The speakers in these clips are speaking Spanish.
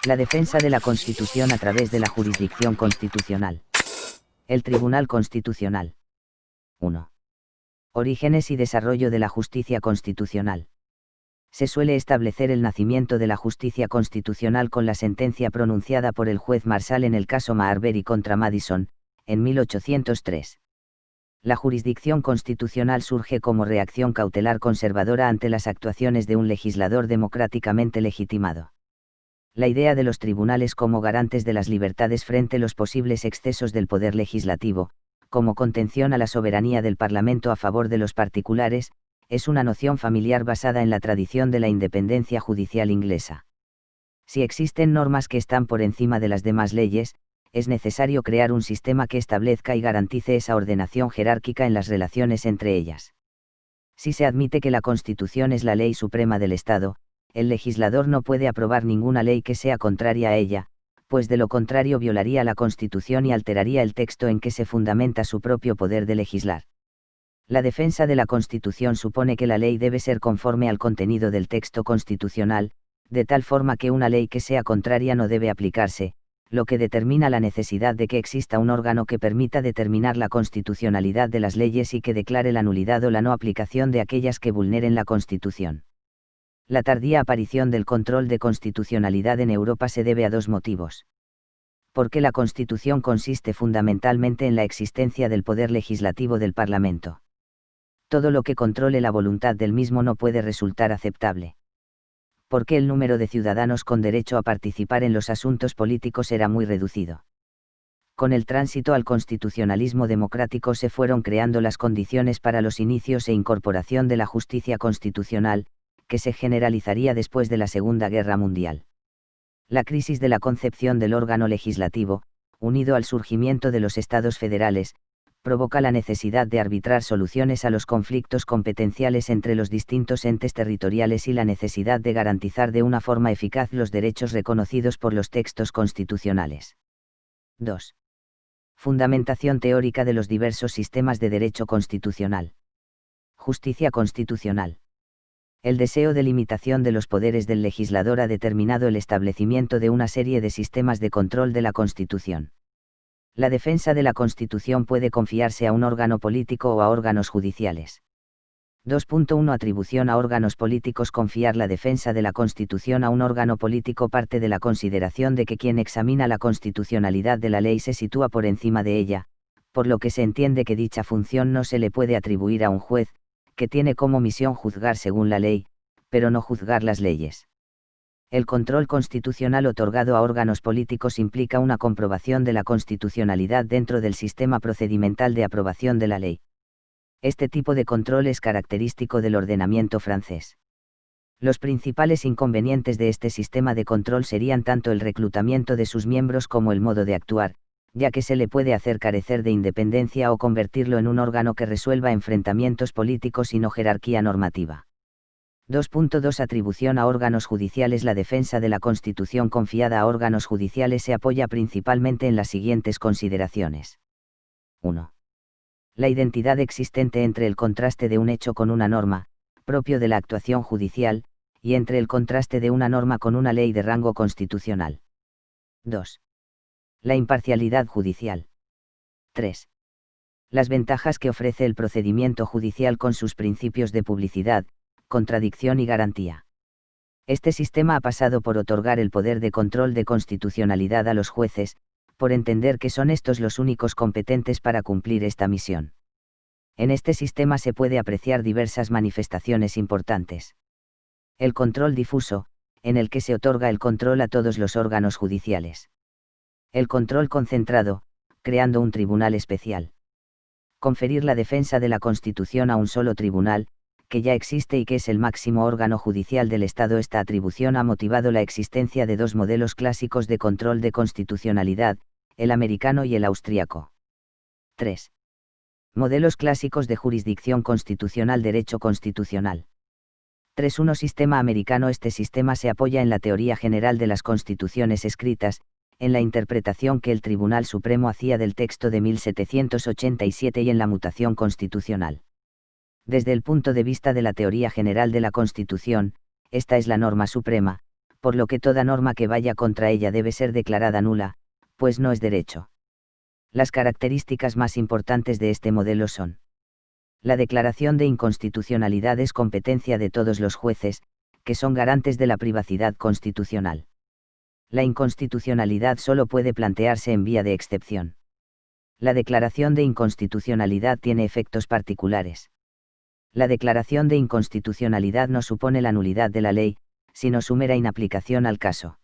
La defensa de la Constitución a través de la jurisdicción constitucional. El Tribunal Constitucional. 1. Orígenes y desarrollo de la justicia constitucional. Se suele establecer el nacimiento de la justicia constitucional con la sentencia pronunciada por el juez Marshall en el caso Marbury contra Madison, en 1803. La jurisdicción constitucional surge como reacción cautelar conservadora ante las actuaciones de un legislador democráticamente legitimado. La idea de los tribunales como garantes de las libertades frente a los posibles excesos del poder legislativo, como contención a la soberanía del Parlamento a favor de los particulares, es una noción familiar basada en la tradición de la independencia judicial inglesa. Si existen normas que están por encima de las demás leyes, es necesario crear un sistema que establezca y garantice esa ordenación jerárquica en las relaciones entre ellas. Si se admite que la Constitución es la ley suprema del Estado, el legislador no puede aprobar ninguna ley que sea contraria a ella, pues de lo contrario violaría la Constitución y alteraría el texto en que se fundamenta su propio poder de legislar. La defensa de la Constitución supone que la ley debe ser conforme al contenido del texto constitucional, de tal forma que una ley que sea contraria no debe aplicarse, lo que determina la necesidad de que exista un órgano que permita determinar la constitucionalidad de las leyes y que declare la nulidad o la no aplicación de aquellas que vulneren la Constitución. La tardía aparición del control de constitucionalidad en Europa se debe a dos motivos. Porque la Constitución consiste fundamentalmente en la existencia del poder legislativo del Parlamento. Todo lo que controle la voluntad del mismo no puede resultar aceptable. Porque el número de ciudadanos con derecho a participar en los asuntos políticos era muy reducido. Con el tránsito al constitucionalismo democrático se fueron creando las condiciones para los inicios e incorporación de la justicia constitucional, que se generalizaría después de la Segunda Guerra Mundial. La crisis de la concepción del órgano legislativo, unido al surgimiento de los estados federales, provoca la necesidad de arbitrar soluciones a los conflictos competenciales entre los distintos entes territoriales y la necesidad de garantizar de una forma eficaz los derechos reconocidos por los textos constitucionales. 2. Fundamentación teórica de los diversos sistemas de derecho constitucional. Justicia constitucional. El deseo de limitación de los poderes del legislador ha determinado el establecimiento de una serie de sistemas de control de la Constitución. La defensa de la Constitución puede confiarse a un órgano político o a órganos judiciales. 2.1 Atribución a órganos políticos. Confiar la defensa de la Constitución a un órgano político parte de la consideración de que quien examina la constitucionalidad de la ley se sitúa por encima de ella, por lo que se entiende que dicha función no se le puede atribuir a un juez, que tiene como misión juzgar según la ley, pero no juzgar las leyes. El control constitucional otorgado a órganos políticos implica una comprobación de la constitucionalidad dentro del sistema procedimental de aprobación de la ley. Este tipo de control es característico del ordenamiento francés. Los principales inconvenientes de este sistema de control serían tanto el reclutamiento de sus miembros como el modo de actuar, ya que se le puede hacer carecer de independencia o convertirlo en un órgano que resuelva enfrentamientos políticos y no jerarquía normativa. 2.2 Atribución a órganos judiciales. La defensa de la Constitución confiada a órganos judiciales se apoya principalmente en las siguientes consideraciones. 1. La identidad existente entre el contraste de un hecho con una norma, propio de la actuación judicial, y entre el contraste de una norma con una ley de rango constitucional. 2. La imparcialidad judicial. 3. Las ventajas que ofrece el procedimiento judicial con sus principios de publicidad, contradicción y garantía. Este sistema ha pasado por otorgar el poder de control de constitucionalidad a los jueces, por entender que son estos los únicos competentes para cumplir esta misión. En este sistema se puede apreciar diversas manifestaciones importantes. El control difuso, en el que se otorga el control a todos los órganos judiciales. El control concentrado, creando un tribunal especial. Conferir la defensa de la Constitución a un solo tribunal, que ya existe y que es el máximo órgano judicial del Estado. Esta atribución ha motivado la existencia de dos modelos clásicos de control de constitucionalidad, el americano y el austríaco. 3. Modelos clásicos de jurisdicción constitucional. Derecho constitucional. 3.1 Sistema americano. Este sistema se apoya en la teoría general de las constituciones escritas, en la interpretación que el Tribunal Supremo hacía del texto de 1787 y en la mutación constitucional. Desde el punto de vista de la teoría general de la Constitución, esta es la norma suprema, por lo que toda norma que vaya contra ella debe ser declarada nula, pues no es derecho. Las características más importantes de este modelo son: la declaración de inconstitucionalidad es competencia de todos los jueces, que son garantes de la privacidad constitucional. La inconstitucionalidad solo puede plantearse en vía de excepción. La declaración de inconstitucionalidad tiene efectos particulares. La declaración de inconstitucionalidad no supone la nulidad de la ley, sino su mera inaplicación al caso.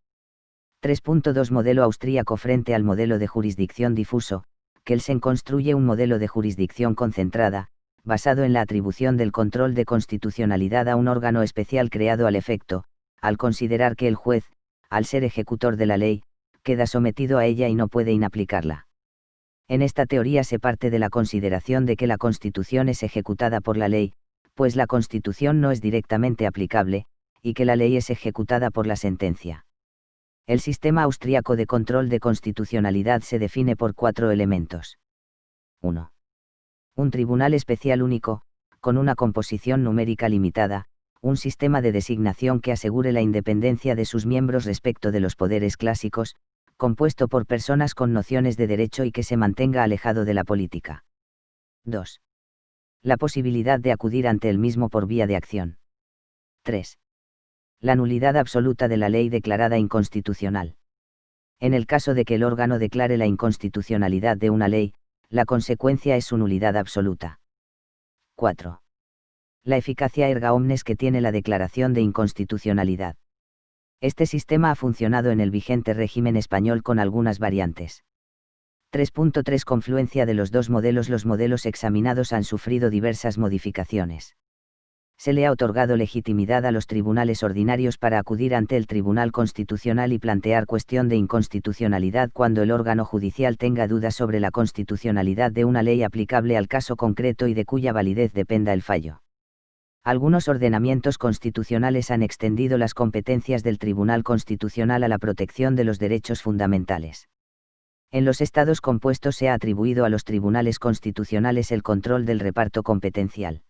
3.2 Modelo austríaco frente al modelo de jurisdicción difuso. Kelsen construye un modelo de jurisdicción concentrada, basado en la atribución del control de constitucionalidad a un órgano especial creado al efecto, al considerar que el juez, al ser ejecutor de la ley, queda sometido a ella y no puede inaplicarla. En esta teoría se parte de la consideración de que la Constitución es ejecutada por la ley, pues la Constitución no es directamente aplicable, y que la ley es ejecutada por la sentencia. El sistema austríaco de control de constitucionalidad se define por 4 elementos. 1. Un tribunal especial único, con una composición numérica limitada, un sistema de designación que asegure la independencia de sus miembros respecto de los poderes clásicos, compuesto por personas con nociones de derecho y que se mantenga alejado de la política. 2. La posibilidad de acudir ante el mismo por vía de acción. 3. La nulidad absoluta de la ley declarada inconstitucional. En el caso de que el órgano declare la inconstitucionalidad de una ley, la consecuencia es su nulidad absoluta. 4. La eficacia erga omnes que tiene la declaración de inconstitucionalidad. Este sistema ha funcionado en el vigente régimen español con algunas variantes. 3.3 Confluencia de los dos modelos. Los modelos examinados han sufrido diversas modificaciones. Se le ha otorgado legitimidad a los tribunales ordinarios para acudir ante el Tribunal Constitucional y plantear cuestión de inconstitucionalidad cuando el órgano judicial tenga dudas sobre la constitucionalidad de una ley aplicable al caso concreto y de cuya validez dependa el fallo. Algunos ordenamientos constitucionales han extendido las competencias del Tribunal Constitucional a la protección de los derechos fundamentales. En los estados compuestos se ha atribuido a los tribunales constitucionales el control del reparto competencial.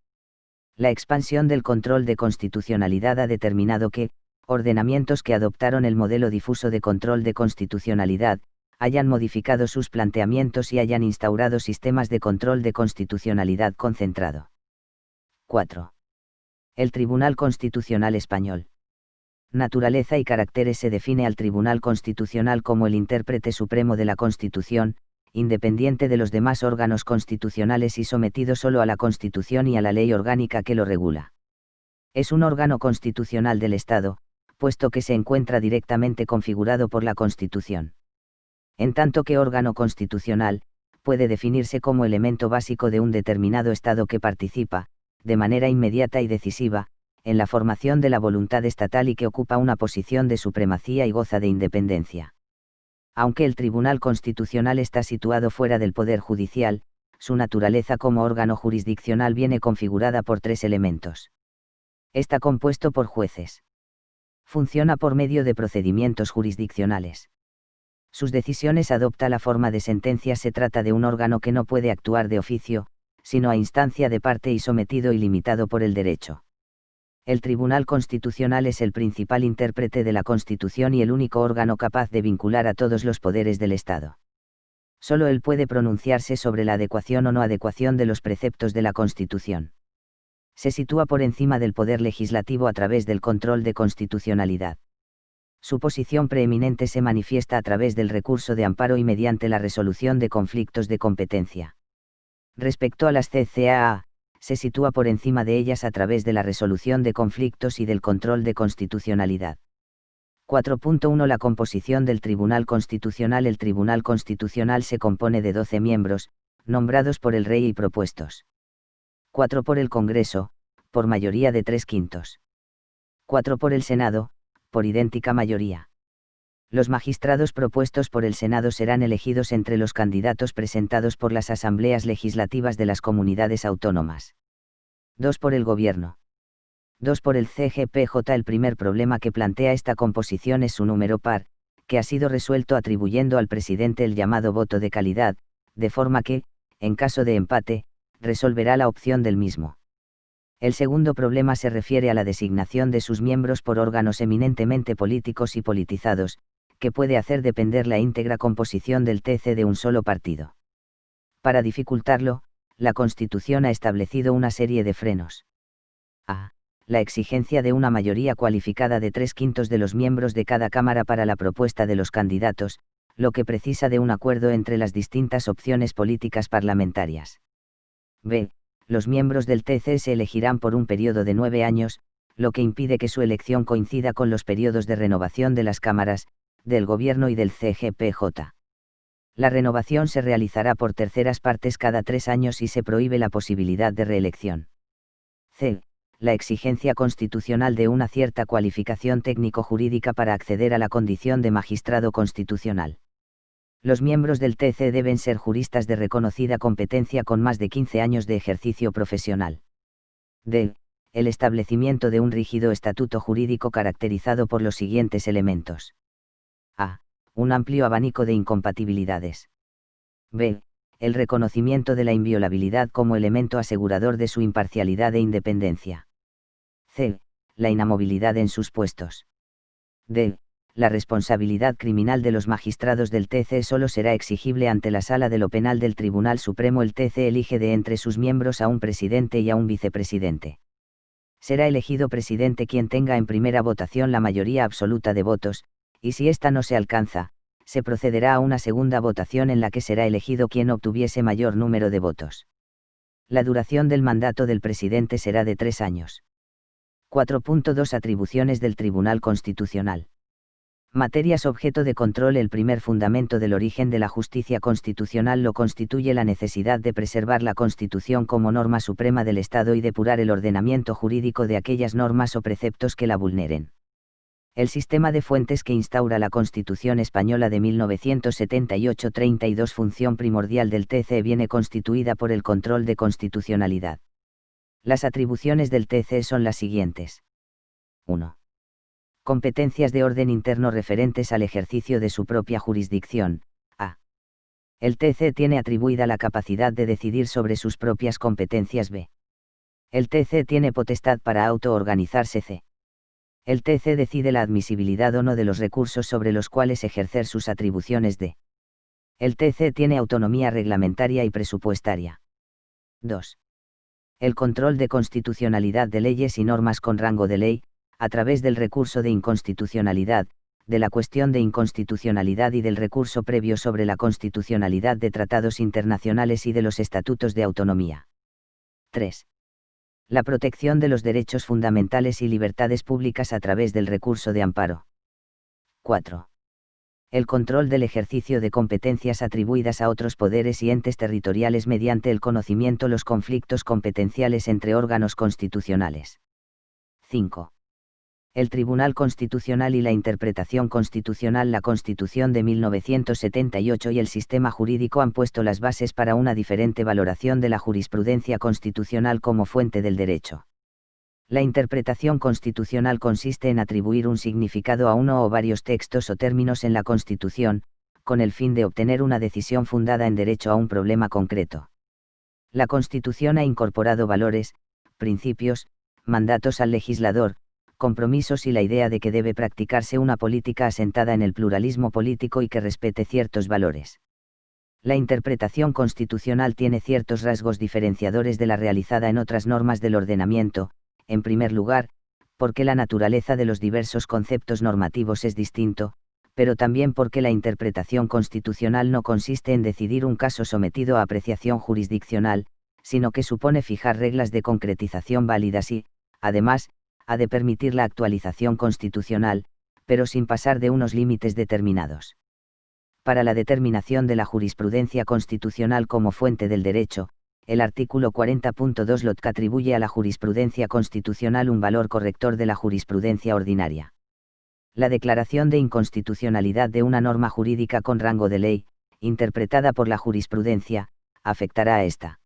La expansión del control de constitucionalidad ha determinado que, ordenamientos que adoptaron el modelo difuso de control de constitucionalidad, hayan modificado sus planteamientos y hayan instaurado sistemas de control de constitucionalidad concentrado. 4. El Tribunal Constitucional Español. Naturaleza y caracteres. Se define al Tribunal Constitucional como el intérprete supremo de la Constitución, independiente de los demás órganos constitucionales y sometido solo a la Constitución y a la ley orgánica que lo regula. Es un órgano constitucional del Estado, puesto que se encuentra directamente configurado por la Constitución. En tanto que órgano constitucional, puede definirse como elemento básico de un determinado Estado que participa, de manera inmediata y decisiva, en la formación de la voluntad estatal y que ocupa una posición de supremacía y goza de independencia. Aunque el Tribunal Constitucional está situado fuera del Poder Judicial, su naturaleza como órgano jurisdiccional viene configurada por 3 elementos. Está compuesto por jueces. Funciona por medio de procedimientos jurisdiccionales. Sus decisiones adopta la forma de sentencias. Se trata de un órgano que no puede actuar de oficio, sino a instancia de parte y sometido y limitado por el derecho. El Tribunal Constitucional es el principal intérprete de la Constitución y el único órgano capaz de vincular a todos los poderes del Estado. Solo él puede pronunciarse sobre la adecuación o no adecuación de los preceptos de la Constitución. Se sitúa por encima del poder legislativo a través del control de constitucionalidad. Su posición preeminente se manifiesta a través del recurso de amparo y mediante la resolución de conflictos de competencia. Respecto a las CCAA, se sitúa por encima de ellas a través de la resolución de conflictos y del control de constitucionalidad. 4.1 La composición del Tribunal Constitucional. El Tribunal Constitucional se compone de 12 miembros, nombrados por el Rey y propuestos. 4 por el Congreso, por mayoría de 3/5. 4 por el Senado, por idéntica mayoría. Los magistrados propuestos por el Senado serán elegidos entre los candidatos presentados por las asambleas legislativas de las comunidades autónomas. 2 por el Gobierno. 2 por el CGPJ. El primer problema que plantea esta composición es su número par, que ha sido resuelto atribuyendo al presidente el llamado voto de calidad, de forma que, en caso de empate, resolverá la opción del mismo. El segundo problema se refiere a la designación de sus miembros por órganos eminentemente políticos y politizados, que puede hacer depender la íntegra composición del TC de un solo partido. Para dificultarlo, la Constitución ha establecido una serie de frenos. A. La exigencia de una mayoría cualificada de 3/5 de los miembros de cada Cámara para la propuesta de los candidatos, lo que precisa de un acuerdo entre las distintas opciones políticas parlamentarias. B. Los miembros del TC se elegirán por un periodo de 9 años, lo que impide que su elección coincida con los periodos de renovación de las cámaras, del Gobierno y del CGPJ. La renovación se realizará por terceras partes cada 3 años y se prohíbe la posibilidad de reelección. C. La exigencia constitucional de una cierta cualificación técnico-jurídica para acceder a la condición de magistrado constitucional. Los miembros del TC deben ser juristas de reconocida competencia con más de 15 años de ejercicio profesional. D. El establecimiento de un rígido estatuto jurídico caracterizado por los siguientes elementos. A. Un amplio abanico de incompatibilidades. B. El reconocimiento de la inviolabilidad como elemento asegurador de su imparcialidad e independencia. C. La inamovilidad en sus puestos. D. La responsabilidad criminal de los magistrados del TC solo será exigible ante la Sala de lo Penal del Tribunal Supremo. El TC elige de entre sus miembros a un presidente y a un vicepresidente. Será elegido presidente quien tenga en primera votación la mayoría absoluta de votos, y si ésta no se alcanza, se procederá a una segunda votación en la que será elegido quien obtuviese mayor número de votos. La duración del mandato del presidente será de 3 años. 4.2 Atribuciones del Tribunal Constitucional. Materias objeto de control. El primer fundamento del origen de la justicia constitucional lo constituye la necesidad de preservar la Constitución como norma suprema del Estado y depurar el ordenamiento jurídico de aquellas normas o preceptos que la vulneren. El sistema de fuentes que instaura la Constitución Española de 1978. 32 Función primordial del TC viene constituida por el control de constitucionalidad. Las atribuciones del TC son las siguientes. 1. Competencias de orden interno referentes al ejercicio de su propia jurisdicción. A. El TC tiene atribuida la capacidad de decidir sobre sus propias competencias. B. El TC tiene potestad para autoorganizarse. C. El TC decide la admisibilidad o no de los recursos sobre los cuales ejercer sus atribuciones. D. El TC tiene autonomía reglamentaria y presupuestaria. 2. El control de constitucionalidad de leyes y normas con rango de ley, a través del recurso de inconstitucionalidad, de la cuestión de inconstitucionalidad y del recurso previo sobre la constitucionalidad de tratados internacionales y de los estatutos de autonomía. 3. La protección de los derechos fundamentales y libertades públicas a través del recurso de amparo. 4. El control del ejercicio de competencias atribuidas a otros poderes y entes territoriales mediante el conocimiento de los conflictos competenciales entre órganos constitucionales. 5. El Tribunal Constitucional y la interpretación constitucional. La Constitución de 1978 y el sistema jurídico han puesto las bases para una diferente valoración de la jurisprudencia constitucional como fuente del derecho. La interpretación constitucional consiste en atribuir un significado a uno o varios textos o términos en la Constitución, con el fin de obtener una decisión fundada en derecho a un problema concreto. La Constitución ha incorporado valores, principios, mandatos al legislador, compromisos y la idea de que debe practicarse una política asentada en el pluralismo político y que respete ciertos valores. La interpretación constitucional tiene ciertos rasgos diferenciadores de la realizada en otras normas del ordenamiento. En primer lugar, porque la naturaleza de los diversos conceptos normativos es distinto, pero también porque la interpretación constitucional no consiste en decidir un caso sometido a apreciación jurisdiccional, sino que supone fijar reglas de concretización válidas y, además, ha de permitir la actualización constitucional, pero sin pasar de unos límites determinados. Para la determinación de la jurisprudencia constitucional como fuente del derecho, el artículo 40.2 LOTC atribuye a la jurisprudencia constitucional un valor corrector de la jurisprudencia ordinaria. La declaración de inconstitucionalidad de una norma jurídica con rango de ley, interpretada por la jurisprudencia, afectará a esta.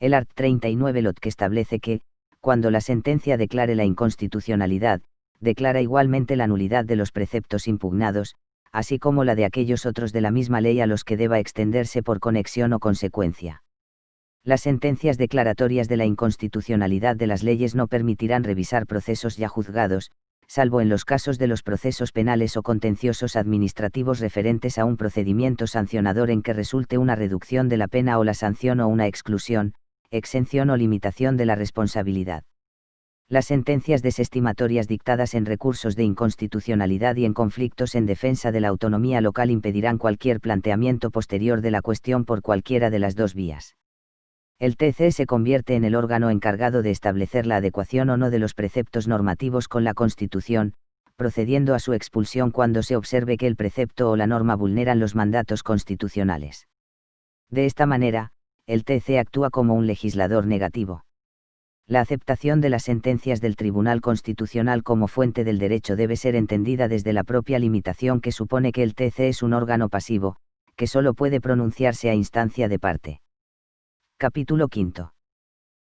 El art. 39 LOTC establece que, cuando la sentencia declare la inconstitucionalidad, declara igualmente la nulidad de los preceptos impugnados, así como la de aquellos otros de la misma ley a los que deba extenderse por conexión o consecuencia. Las sentencias declaratorias de la inconstitucionalidad de las leyes no permitirán revisar procesos ya juzgados, salvo en los casos de los procesos penales o contenciosos administrativos referentes a un procedimiento sancionador en que resulte una reducción de la pena o la sanción o una exclusión, exención o limitación de la responsabilidad. Las sentencias desestimatorias dictadas en recursos de inconstitucionalidad y en conflictos en defensa de la autonomía local impedirán cualquier planteamiento posterior de la cuestión por cualquiera de las dos vías. El TC se convierte en el órgano encargado de establecer la adecuación o no de los preceptos normativos con la Constitución, procediendo a su expulsión cuando se observe que el precepto o la norma vulneran los mandatos constitucionales. De esta manera, el TC actúa como un legislador negativo. La aceptación de las sentencias del Tribunal Constitucional como fuente del derecho debe ser entendida desde la propia limitación que supone que el TC es un órgano pasivo, que solo puede pronunciarse a instancia de parte. Capítulo V.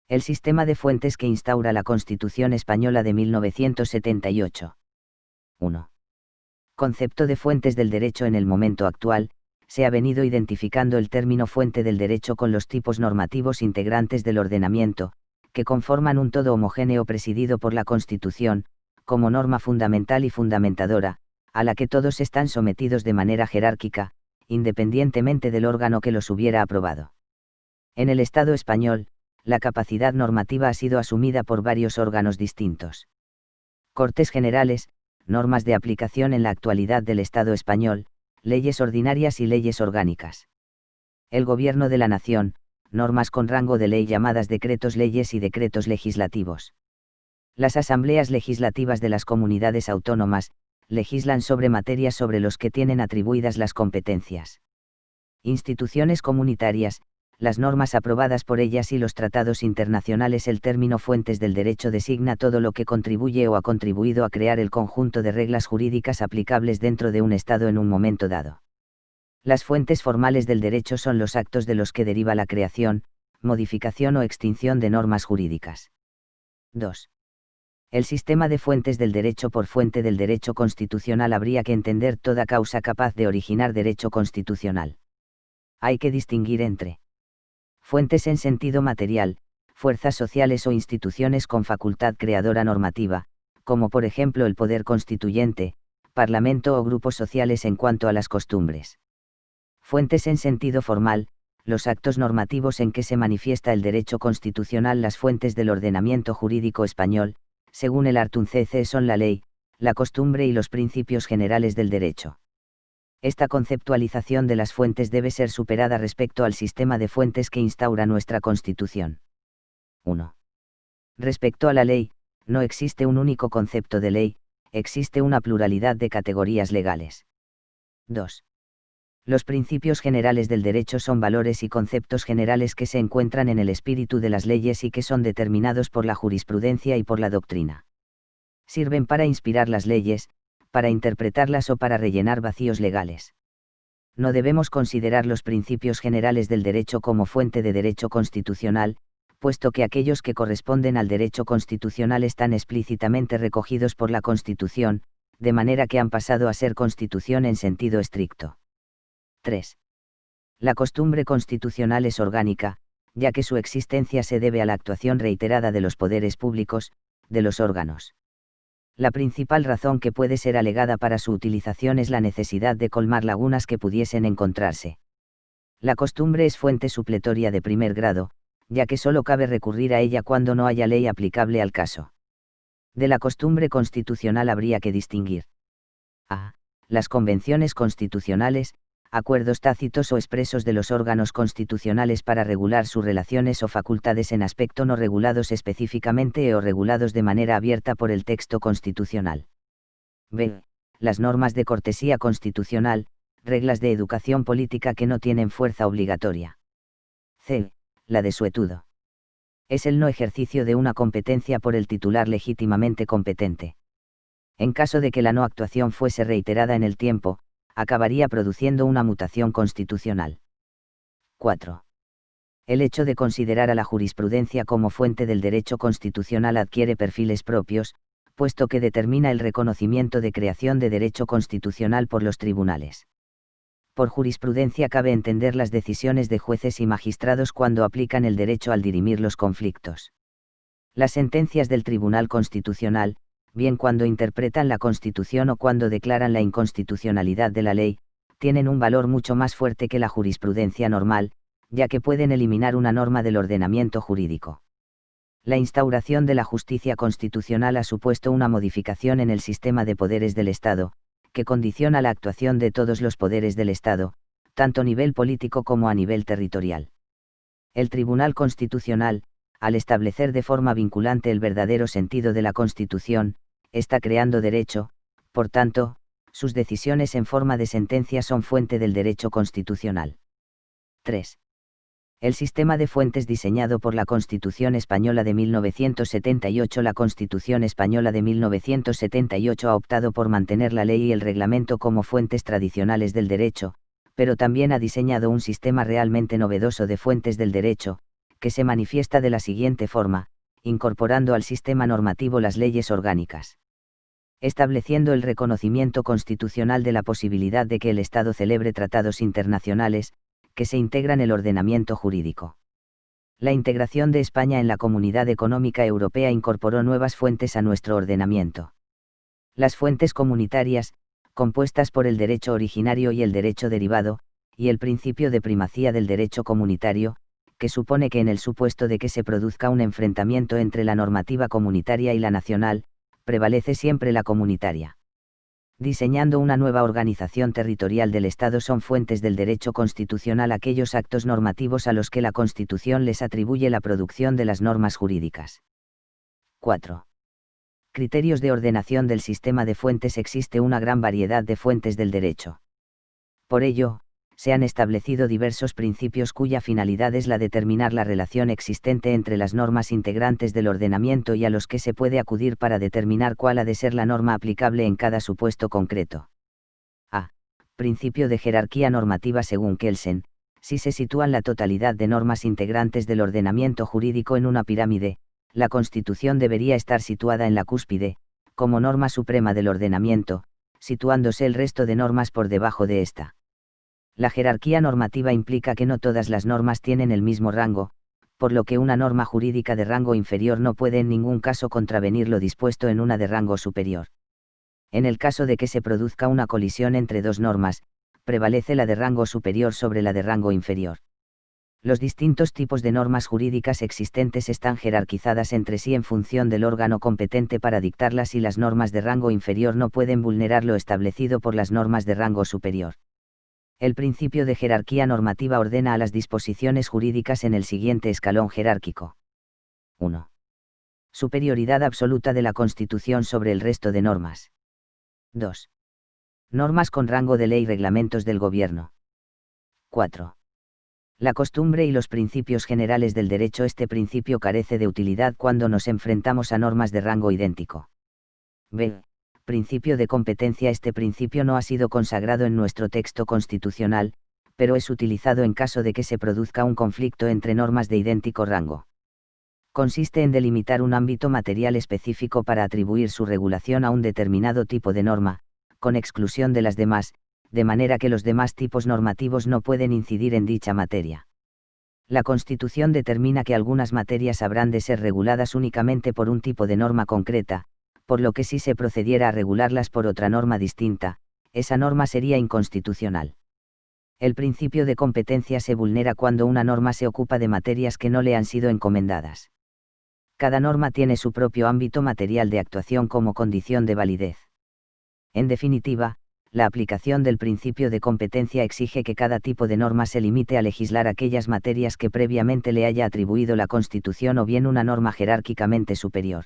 El sistema de fuentes que instaura la Constitución Española de 1978. 1. Concepto de fuentes del derecho. En el momento actual, se ha venido identificando el término fuente del derecho con los tipos normativos integrantes del ordenamiento, que conforman un todo homogéneo presidido por la Constitución, como norma fundamental y fundamentadora, a la que todos están sometidos de manera jerárquica, independientemente del órgano que los hubiera aprobado. En el Estado español, la capacidad normativa ha sido asumida por varios órganos distintos. Cortes Generales, normas de aplicación en la actualidad del Estado español, leyes ordinarias y leyes orgánicas. El Gobierno de la Nación, normas con rango de ley llamadas decretos leyes y decretos legislativos. Las asambleas legislativas de las comunidades autónomas, legislan sobre materias sobre los que tienen atribuidas las competencias. Instituciones comunitarias, las normas aprobadas por ellas y los tratados internacionales. El término fuentes del derecho designa todo lo que contribuye o ha contribuido a crear el conjunto de reglas jurídicas aplicables dentro de un Estado en un momento dado. Las fuentes formales del derecho son los actos de los que deriva la creación, modificación o extinción de normas jurídicas. 2. El sistema de fuentes del derecho. Por fuente del derecho constitucional habría que entender toda causa capaz de originar derecho constitucional. Hay que distinguir entre fuentes en sentido material, fuerzas sociales o instituciones con facultad creadora normativa, como por ejemplo el poder constituyente, parlamento o grupos sociales en cuanto a las costumbres. Fuentes en sentido formal, los actos normativos en que se manifiesta el derecho constitucional. Las fuentes del ordenamiento jurídico español, según el Artun CC, son la ley, la costumbre y los principios generales del derecho. Esta conceptualización de las fuentes debe ser superada respecto al sistema de fuentes que instaura nuestra Constitución. 1. Respecto a la ley, no existe un único concepto de ley, existe una pluralidad de categorías legales. 2. Los principios generales del derecho son valores y conceptos generales que se encuentran en el espíritu de las leyes y que son determinados por la jurisprudencia y por la doctrina. Sirven para inspirar las leyes, para interpretarlas o para rellenar vacíos legales. No debemos considerar los principios generales del derecho como fuente de derecho constitucional, puesto que aquellos que corresponden al derecho constitucional están explícitamente recogidos por la Constitución, de manera que han pasado a ser Constitución en sentido estricto. 3. La costumbre constitucional es orgánica, ya que su existencia se debe a la actuación reiterada de los poderes públicos, de los órganos. La principal razón que puede ser alegada para su utilización es la necesidad de colmar lagunas que pudiesen encontrarse. La costumbre es fuente supletoria de primer grado, ya que solo cabe recurrir a ella cuando no haya ley aplicable al caso. De la costumbre constitucional habría que distinguir: a. Las convenciones constitucionales, acuerdos tácitos o expresos de los órganos constitucionales para regular sus relaciones o facultades en aspecto no regulados específicamente o regulados de manera abierta por el texto constitucional. b. Las normas de cortesía constitucional, reglas de educación política que no tienen fuerza obligatoria. c. La desuetudo. Es el no ejercicio de una competencia por el titular legítimamente competente. En caso de que la no actuación fuese reiterada en el tiempo, acabaría produciendo una mutación constitucional. 4. El hecho de considerar a la jurisprudencia como fuente del derecho constitucional adquiere perfiles propios, puesto que determina el reconocimiento de creación de derecho constitucional por los tribunales. Por jurisprudencia cabe entender las decisiones de jueces y magistrados cuando aplican el derecho al dirimir los conflictos. Las sentencias del Tribunal Constitucional, bien cuando interpretan la Constitución o cuando declaran la inconstitucionalidad de la ley, tienen un valor mucho más fuerte que la jurisprudencia normal, ya que pueden eliminar una norma del ordenamiento jurídico. La instauración de la justicia constitucional ha supuesto una modificación en el sistema de poderes del Estado, que condiciona la actuación de todos los poderes del Estado, tanto a nivel político como a nivel territorial. El Tribunal Constitucional, al establecer de forma vinculante el verdadero sentido de la Constitución, está creando derecho, por tanto, sus decisiones en forma de sentencia son fuente del derecho constitucional. 3. El sistema de fuentes diseñado por la Constitución Española de 1978. La Constitución Española de 1978 ha optado por mantener la ley y el reglamento como fuentes tradicionales del derecho, pero también ha diseñado un sistema realmente novedoso de fuentes del derecho, que se manifiesta de la siguiente forma, incorporando al sistema normativo las leyes orgánicas. Estableciendo el reconocimiento constitucional de la posibilidad de que el Estado celebre tratados internacionales, que se integran el ordenamiento jurídico. La integración de España en la Comunidad Económica Europea incorporó nuevas fuentes a nuestro ordenamiento. Las fuentes comunitarias, compuestas por el derecho originario y el derecho derivado, y el principio de primacía del derecho comunitario, que supone que en el supuesto de que se produzca un enfrentamiento entre la normativa comunitaria y la nacional, prevalece siempre la comunitaria. Diseñando una nueva organización territorial del Estado son fuentes del derecho constitucional aquellos actos normativos a los que la Constitución les atribuye la producción de las normas jurídicas. 4. Criterios de ordenación del sistema de fuentes. Existe una gran variedad de fuentes del derecho. Por ello, se han establecido diversos principios cuya finalidad es la determinar la relación existente entre las normas integrantes del ordenamiento y a los que se puede acudir para determinar cuál ha de ser la norma aplicable en cada supuesto concreto. A. Principio de jerarquía normativa. Según Kelsen, si se sitúan la totalidad de normas integrantes del ordenamiento jurídico en una pirámide, la Constitución debería estar situada en la cúspide, como norma suprema del ordenamiento, situándose el resto de normas por debajo de esta. La jerarquía normativa implica que no todas las normas tienen el mismo rango, por lo que una norma jurídica de rango inferior no puede en ningún caso contravenir lo dispuesto en una de rango superior. En el caso de que se produzca una colisión entre dos normas, prevalece la de rango superior sobre la de rango inferior. Los distintos tipos de normas jurídicas existentes están jerarquizadas entre sí en función del órgano competente para dictarlas y las normas de rango inferior no pueden vulnerar lo establecido por las normas de rango superior. El principio de jerarquía normativa ordena a las disposiciones jurídicas en el siguiente escalón jerárquico. 1. Superioridad absoluta de la Constitución sobre el resto de normas. 2. Normas con rango de ley. Reglamentos del Gobierno. 4. La costumbre y los principios generales del derecho. Este principio carece de utilidad cuando nos enfrentamos a normas de rango idéntico. B. Principio de competencia. Este principio no ha sido consagrado en nuestro texto constitucional, pero es utilizado en caso de que se produzca un conflicto entre normas de idéntico rango. Consiste en delimitar un ámbito material específico para atribuir su regulación a un determinado tipo de norma, con exclusión de las demás, de manera que los demás tipos normativos no pueden incidir en dicha materia. La Constitución determina que algunas materias habrán de ser reguladas únicamente por un tipo de norma concreta, por lo que si se procediera a regularlas por otra norma distinta, esa norma sería inconstitucional. El principio de competencia se vulnera cuando una norma se ocupa de materias que no le han sido encomendadas. Cada norma tiene su propio ámbito material de actuación como condición de validez. En definitiva, la aplicación del principio de competencia exige que cada tipo de norma se limite a legislar aquellas materias que previamente le haya atribuido la Constitución o bien una norma jerárquicamente superior.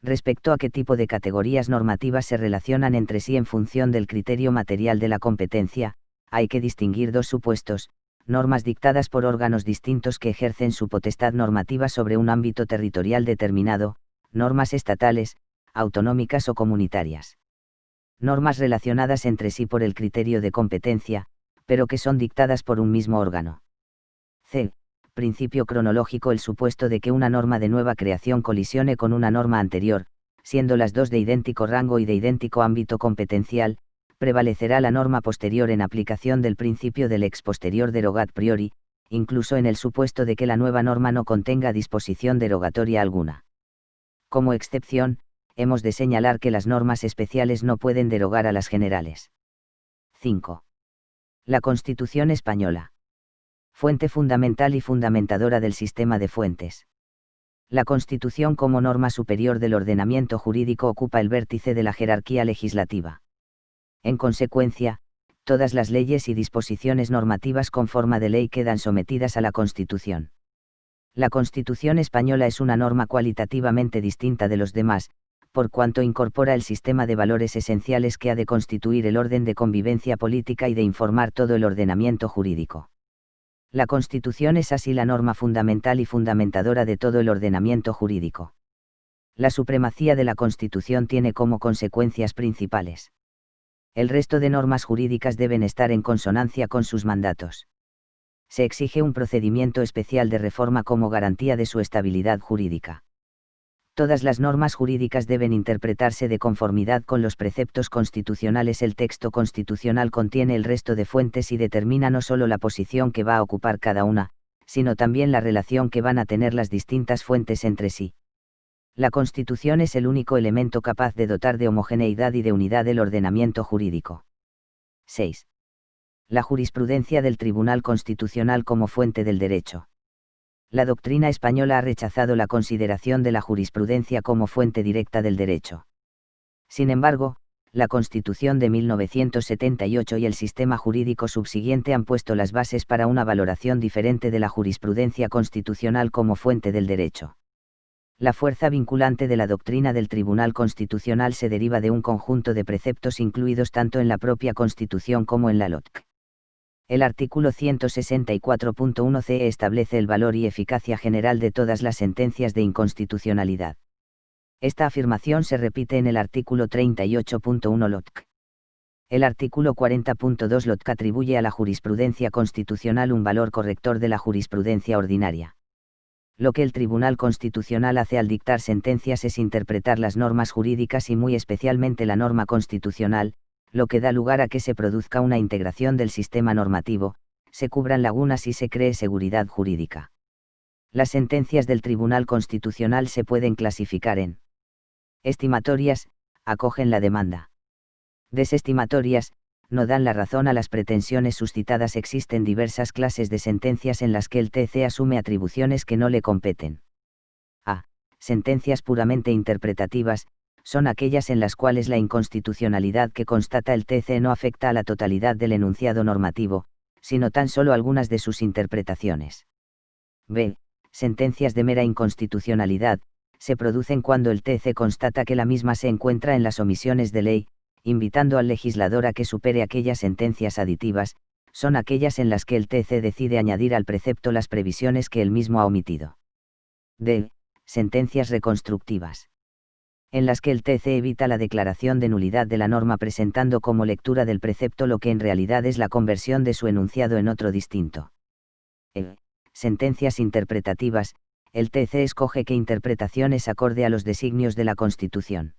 Respecto a qué tipo de categorías normativas se relacionan entre sí en función del criterio material de la competencia, hay que distinguir dos supuestos: normas dictadas por órganos distintos que ejercen su potestad normativa sobre un ámbito territorial determinado, normas estatales, autonómicas o comunitarias. Normas relacionadas entre sí por el criterio de competencia, pero que son dictadas por un mismo órgano. C. Principio cronológico. El supuesto de que una norma de nueva creación colisione con una norma anterior, siendo las dos de idéntico rango y de idéntico ámbito competencial, prevalecerá la norma posterior en aplicación del principio del ex posterior derogat priori, incluso en el supuesto de que la nueva norma no contenga disposición derogatoria alguna. Como excepción, hemos de señalar que las normas especiales no pueden derogar a las generales. 5. La Constitución española. Fuente fundamental y fundamentadora del sistema de fuentes. La Constitución como norma superior del ordenamiento jurídico ocupa el vértice de la jerarquía legislativa. En consecuencia, todas las leyes y disposiciones normativas con forma de ley quedan sometidas a la Constitución. La Constitución española es una norma cualitativamente distinta de los demás, por cuanto incorpora el sistema de valores esenciales que ha de constituir el orden de convivencia política y de informar todo el ordenamiento jurídico. La Constitución es así la norma fundamental y fundamentadora de todo el ordenamiento jurídico. La supremacía de la Constitución tiene como consecuencias principales: el resto de normas jurídicas deben estar en consonancia con sus mandatos. Se exige un procedimiento especial de reforma como garantía de su estabilidad jurídica. Todas las normas jurídicas deben interpretarse de conformidad con los preceptos constitucionales. El texto constitucional contiene el resto de fuentes y determina no solo la posición que va a ocupar cada una, sino también la relación que van a tener las distintas fuentes entre sí. La Constitución es el único elemento capaz de dotar de homogeneidad y de unidad el ordenamiento jurídico. 6. La jurisprudencia del Tribunal Constitucional como fuente del derecho. La doctrina española ha rechazado la consideración de la jurisprudencia como fuente directa del derecho. Sin embargo, la Constitución de 1978 y el sistema jurídico subsiguiente han puesto las bases para una valoración diferente de la jurisprudencia constitucional como fuente del derecho. La fuerza vinculante de la doctrina del Tribunal Constitucional se deriva de un conjunto de preceptos incluidos tanto en la propia Constitución como en la LOTC. El artículo 164.1c establece el valor y eficacia general de todas las sentencias de inconstitucionalidad. Esta afirmación se repite en el artículo 38.1 LOTC. El artículo 40.2 LOTC atribuye a la jurisprudencia constitucional un valor corrector de la jurisprudencia ordinaria. Lo que el Tribunal Constitucional hace al dictar sentencias es interpretar las normas jurídicas y muy especialmente la norma constitucional, lo que da lugar a que se produzca una integración del sistema normativo, se cubran lagunas y se cree seguridad jurídica. Las sentencias del Tribunal Constitucional se pueden clasificar en estimatorias, acogen la demanda. Desestimatorias, no dan la razón a las pretensiones suscitadas. Existen diversas clases de sentencias en las que el TC asume atribuciones que no le competen. A. Sentencias puramente interpretativas, son aquellas en las cuales la inconstitucionalidad que constata el TC no afecta a la totalidad del enunciado normativo, sino tan solo algunas de sus interpretaciones. B. Sentencias de mera inconstitucionalidad, se producen cuando el TC constata que la misma se encuentra en las omisiones de ley, invitando al legislador a que supere aquellas sentencias aditivas, son aquellas en las que el TC decide añadir al precepto las previsiones que él mismo ha omitido. D. Sentencias reconstructivas, en las que el TC evita la declaración de nulidad de la norma presentando como lectura del precepto lo que en realidad es la conversión de su enunciado en otro distinto. E. Sentencias interpretativas, el TC escoge qué interpretación es acorde a los designios de la Constitución.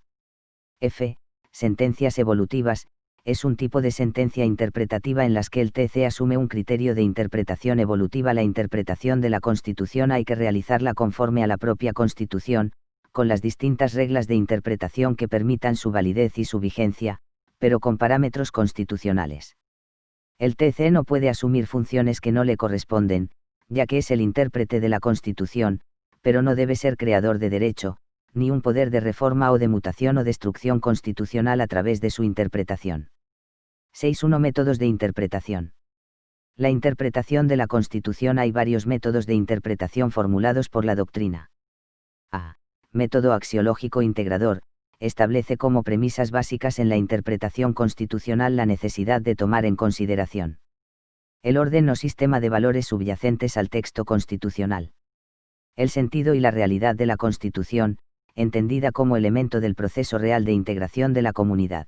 F. Sentencias evolutivas, es un tipo de sentencia interpretativa en las que el TC asume un criterio de interpretación evolutiva. La interpretación de la Constitución hay que realizarla conforme a la propia Constitución, con las distintas reglas de interpretación que permitan su validez y su vigencia, pero con parámetros constitucionales. El TC no puede asumir funciones que no le corresponden, ya que es el intérprete de la Constitución, pero no debe ser creador de derecho, ni un poder de reforma o de mutación o destrucción constitucional a través de su interpretación. 6.1 Métodos de interpretación. La interpretación de la Constitución. Hay varios métodos de interpretación formulados por la doctrina. A. Método axiológico integrador, establece como premisas básicas en la interpretación constitucional la necesidad de tomar en consideración el orden o sistema de valores subyacentes al texto constitucional, el sentido y la realidad de la Constitución, entendida como elemento del proceso real de integración de la comunidad.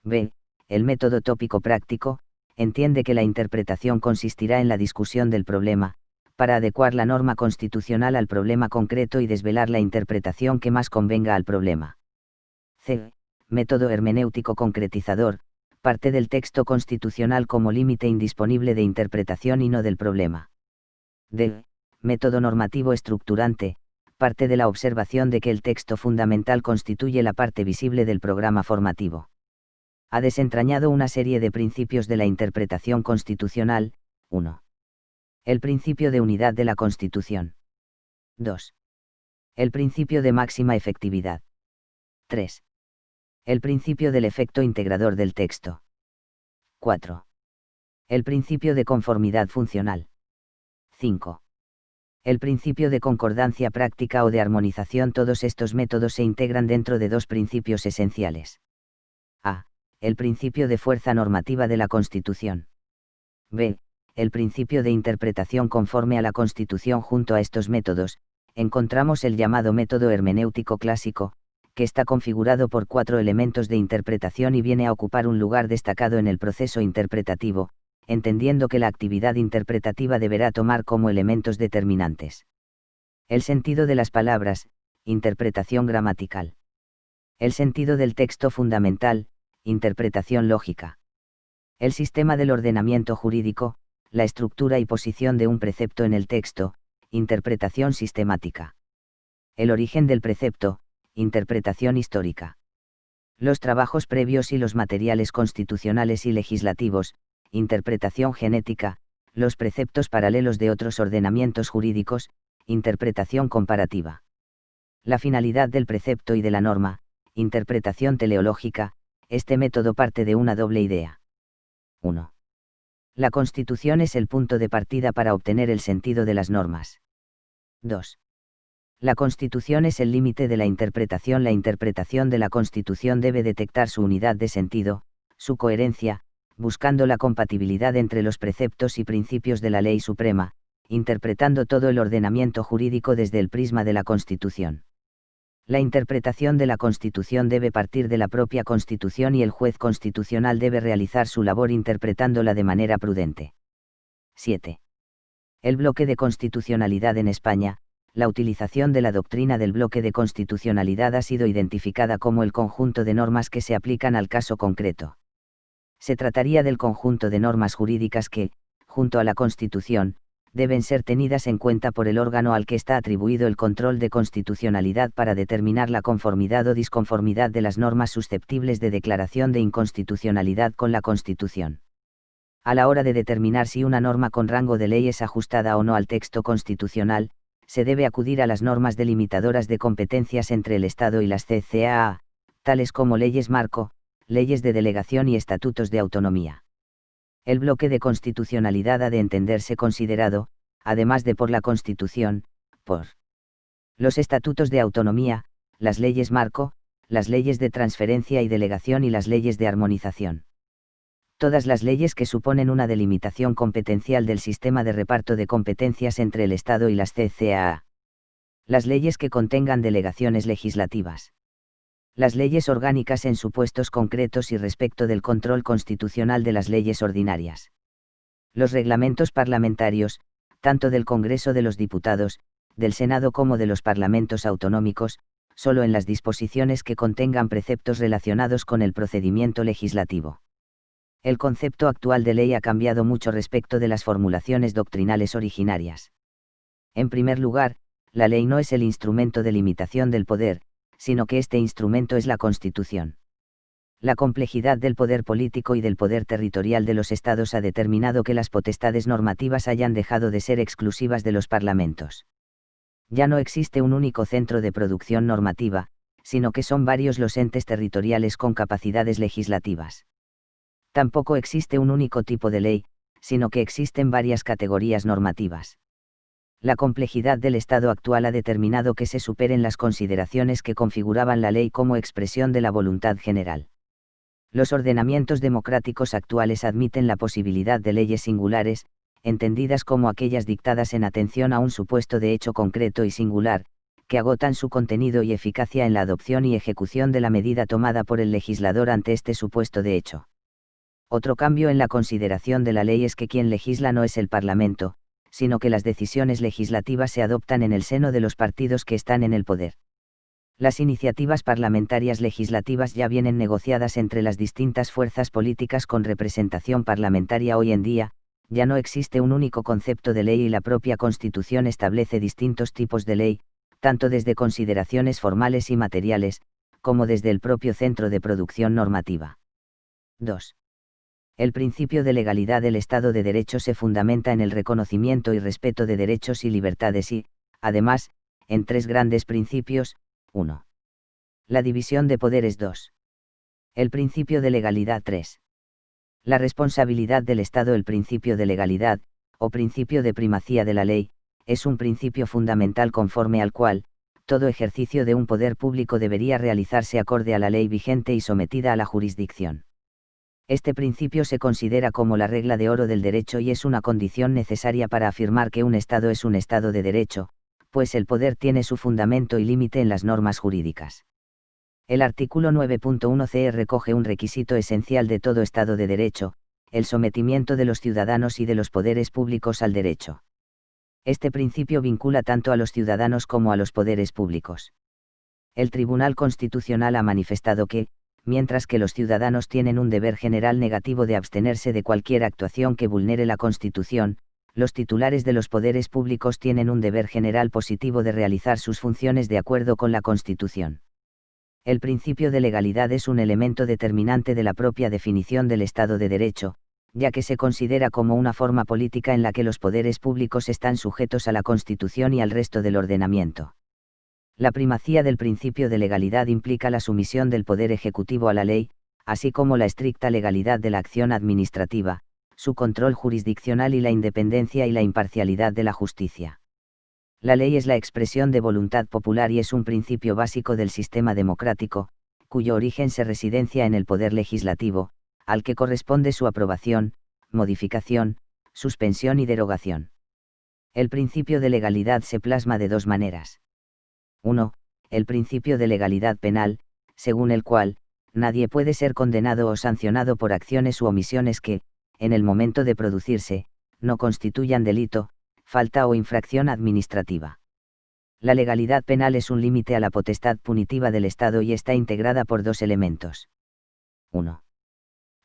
B. El método tópico práctico, entiende que la interpretación consistirá en la discusión del problema, para adecuar la norma constitucional al problema concreto y desvelar la interpretación que más convenga al problema. C. Método hermenéutico concretizador, parte del texto constitucional como límite indisponible de interpretación y no del problema. D. Método normativo estructurante, parte de la observación de que el texto fundamental constituye la parte visible del programa formativo. Ha desentrañado una serie de principios de la interpretación constitucional. 1. El principio de unidad de la Constitución. 2. El principio de máxima efectividad. 3. El principio del efecto integrador del texto. 4. El principio de conformidad funcional. 5. El principio de concordancia práctica o de armonización. Todos estos métodos se integran dentro de dos principios esenciales. A. El principio de fuerza normativa de la Constitución. B. El principio de interpretación conforme a la Constitución. Junto a estos métodos, encontramos el llamado método hermenéutico clásico, que está configurado por 4 elementos de interpretación y viene a ocupar un lugar destacado en el proceso interpretativo, entendiendo que la actividad interpretativa deberá tomar como elementos determinantes el sentido de las palabras, interpretación gramatical; el sentido del texto fundamental, interpretación lógica; el sistema del ordenamiento jurídico, la estructura y posición de un precepto en el texto, interpretación sistemática; el origen del precepto, interpretación histórica; los trabajos previos y los materiales constitucionales y legislativos, interpretación genética; los preceptos paralelos de otros ordenamientos jurídicos, interpretación comparativa; la finalidad del precepto y de la norma, interpretación teleológica. Este método parte de una doble idea. 1. La Constitución es el punto de partida para obtener el sentido de las normas. 2. La Constitución es el límite de la interpretación. La interpretación de la Constitución debe detectar su unidad de sentido, su coherencia, buscando la compatibilidad entre los preceptos y principios de la ley suprema, interpretando todo el ordenamiento jurídico desde el prisma de la Constitución. La interpretación de la Constitución debe partir de la propia Constitución y el juez constitucional debe realizar su labor interpretándola de manera prudente. 7. El bloque de constitucionalidad en España. La utilización de la doctrina del bloque de constitucionalidad ha sido identificada como el conjunto de normas que se aplican al caso concreto. Se trataría del conjunto de normas jurídicas que, junto a la Constitución, deben ser tenidas en cuenta por el órgano al que está atribuido el control de constitucionalidad para determinar la conformidad o disconformidad de las normas susceptibles de declaración de inconstitucionalidad con la Constitución. A la hora de determinar si una norma con rango de ley es ajustada o no al texto constitucional, se debe acudir a las normas delimitadoras de competencias entre el Estado y las CCAA, tales como leyes marco, leyes de delegación y estatutos de autonomía. El bloque de constitucionalidad ha de entenderse considerado, además de por la Constitución, por los estatutos de autonomía, las leyes marco, las leyes de transferencia y delegación y las leyes de armonización. Todas las leyes que suponen una delimitación competencial del sistema de reparto de competencias entre el Estado y las CCAA. Las leyes que contengan delegaciones legislativas. Las leyes orgánicas en supuestos concretos y respecto del control constitucional de las leyes ordinarias. Los reglamentos parlamentarios, tanto del Congreso de los Diputados, del Senado como de los parlamentos autonómicos, solo en las disposiciones que contengan preceptos relacionados con el procedimiento legislativo. El concepto actual de ley ha cambiado mucho respecto de las formulaciones doctrinales originarias. En primer lugar, la ley no es el instrumento de limitación del poder, sino que este instrumento es la Constitución. La complejidad del poder político y del poder territorial de los estados ha determinado que las potestades normativas hayan dejado de ser exclusivas de los parlamentos. Ya no existe un único centro de producción normativa, sino que son varios los entes territoriales con capacidades legislativas. Tampoco existe un único tipo de ley, sino que existen varias categorías normativas. La complejidad del Estado actual ha determinado que se superen las consideraciones que configuraban la ley como expresión de la voluntad general. Los ordenamientos democráticos actuales admiten la posibilidad de leyes singulares, entendidas como aquellas dictadas en atención a un supuesto de hecho concreto y singular, que agotan su contenido y eficacia en la adopción y ejecución de la medida tomada por el legislador ante este supuesto de hecho. Otro cambio en la consideración de la ley es que quien legisla no es el Parlamento, sino que las decisiones legislativas se adoptan en el seno de los partidos que están en el poder. Las iniciativas parlamentarias legislativas ya vienen negociadas entre las distintas fuerzas políticas con representación parlamentaria hoy en día. Ya no existe un único concepto de ley y la propia Constitución establece distintos tipos de ley, tanto desde consideraciones formales y materiales, como desde el propio centro de producción normativa. 2. El principio de legalidad del Estado de Derecho se fundamenta en el reconocimiento y respeto de derechos y libertades y, además, en tres grandes principios. 1. La división de poderes. 2. El principio de legalidad. 3. La responsabilidad del Estado. El principio de legalidad, o principio de primacía de la ley, es un principio fundamental conforme al cual, todo ejercicio de un poder público debería realizarse acorde a la ley vigente y sometida a la jurisdicción. Este principio se considera como la regla de oro del derecho y es una condición necesaria para afirmar que un Estado es un Estado de derecho, pues el poder tiene su fundamento y límite en las normas jurídicas. El artículo 9.1 CE recoge un requisito esencial de todo Estado de derecho, el sometimiento de los ciudadanos y de los poderes públicos al derecho. Este principio vincula tanto a los ciudadanos como a los poderes públicos. El Tribunal Constitucional ha manifestado que, mientras que los ciudadanos tienen un deber general negativo de abstenerse de cualquier actuación que vulnere la Constitución, los titulares de los poderes públicos tienen un deber general positivo de realizar sus funciones de acuerdo con la Constitución. El principio de legalidad es un elemento determinante de la propia definición del Estado de Derecho, ya que se considera como una forma política en la que los poderes públicos están sujetos a la Constitución y al resto del ordenamiento. La primacía del principio de legalidad implica la sumisión del Poder Ejecutivo a la ley, así como la estricta legalidad de la acción administrativa, su control jurisdiccional y la independencia y la imparcialidad de la justicia. La ley es la expresión de voluntad popular y es un principio básico del sistema democrático, cuyo origen se residencia en el poder legislativo, al que corresponde su aprobación, modificación, suspensión y derogación. El principio de legalidad se plasma de dos maneras. 1. El principio de legalidad penal, según el cual, nadie puede ser condenado o sancionado por acciones u omisiones que, en el momento de producirse, no constituyan delito, falta o infracción administrativa. La legalidad penal es un límite a la potestad punitiva del Estado y está integrada por dos elementos. 1.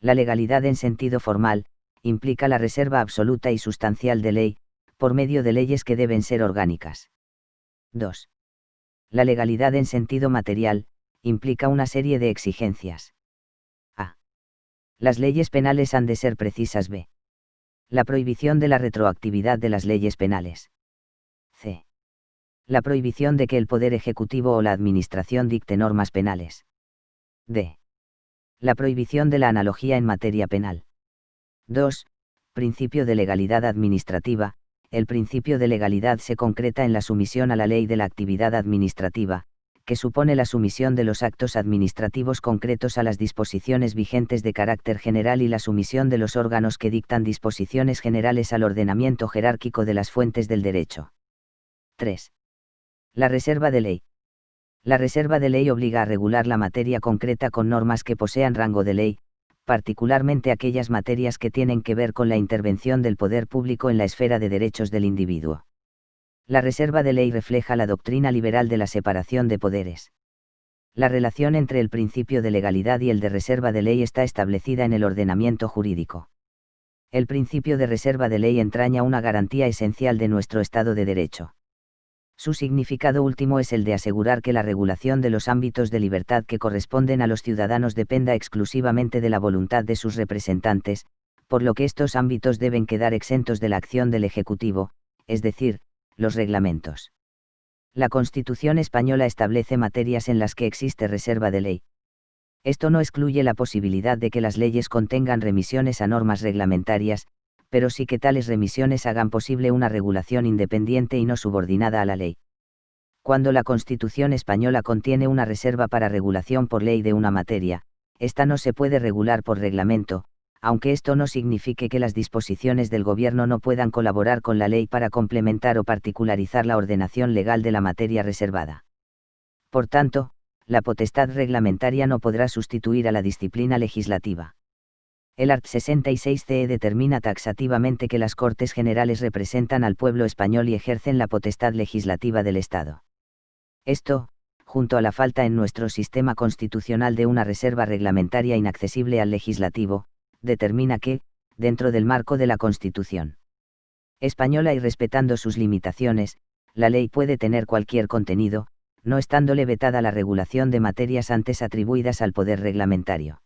La legalidad en sentido formal, implica la reserva absoluta y sustancial de ley, por medio de leyes que deben ser orgánicas. 2. La legalidad en sentido material, implica una serie de exigencias. A. Las leyes penales han de ser precisas. B. La prohibición de la retroactividad de las leyes penales. C. La prohibición de que el Poder Ejecutivo o la Administración dicte normas penales. D. La prohibición de la analogía en materia penal. 2. Principio de legalidad administrativa. El principio de legalidad se concreta en la sumisión a la ley de la actividad administrativa, que supone la sumisión de los actos administrativos concretos a las disposiciones vigentes de carácter general y la sumisión de los órganos que dictan disposiciones generales al ordenamiento jerárquico de las fuentes del derecho. 3. La reserva de ley. La reserva de ley obliga a regular la materia concreta con normas que posean rango de ley, particularmente aquellas materias que tienen que ver con la intervención del poder público en la esfera de derechos del individuo. La reserva de ley refleja la doctrina liberal de la separación de poderes. La relación entre el principio de legalidad y el de reserva de ley está establecida en el ordenamiento jurídico. El principio de reserva de ley entraña una garantía esencial de nuestro Estado de Derecho. Su significado último es el de asegurar que la regulación de los ámbitos de libertad que corresponden a los ciudadanos dependa exclusivamente de la voluntad de sus representantes, por lo que estos ámbitos deben quedar exentos de la acción del Ejecutivo, es decir, los reglamentos. La Constitución española establece materias en las que existe reserva de ley. Esto no excluye la posibilidad de que las leyes contengan remisiones a normas reglamentarias, pero sí que tales remisiones hagan posible una regulación independiente y no subordinada a la ley. Cuando la Constitución española contiene una reserva para regulación por ley de una materia, esta no se puede regular por reglamento, aunque esto no signifique que las disposiciones del Gobierno no puedan colaborar con la ley para complementar o particularizar la ordenación legal de la materia reservada. Por tanto, la potestad reglamentaria no podrá sustituir a la disciplina legislativa. El art. 66 CE determina taxativamente que las Cortes Generales representan al pueblo español y ejercen la potestad legislativa del Estado. Esto, junto a la falta en nuestro sistema constitucional de una reserva reglamentaria inaccesible al legislativo, determina que, dentro del marco de la Constitución española y respetando sus limitaciones, la ley puede tener cualquier contenido, no estándole vetada la regulación de materias antes atribuidas al poder reglamentario.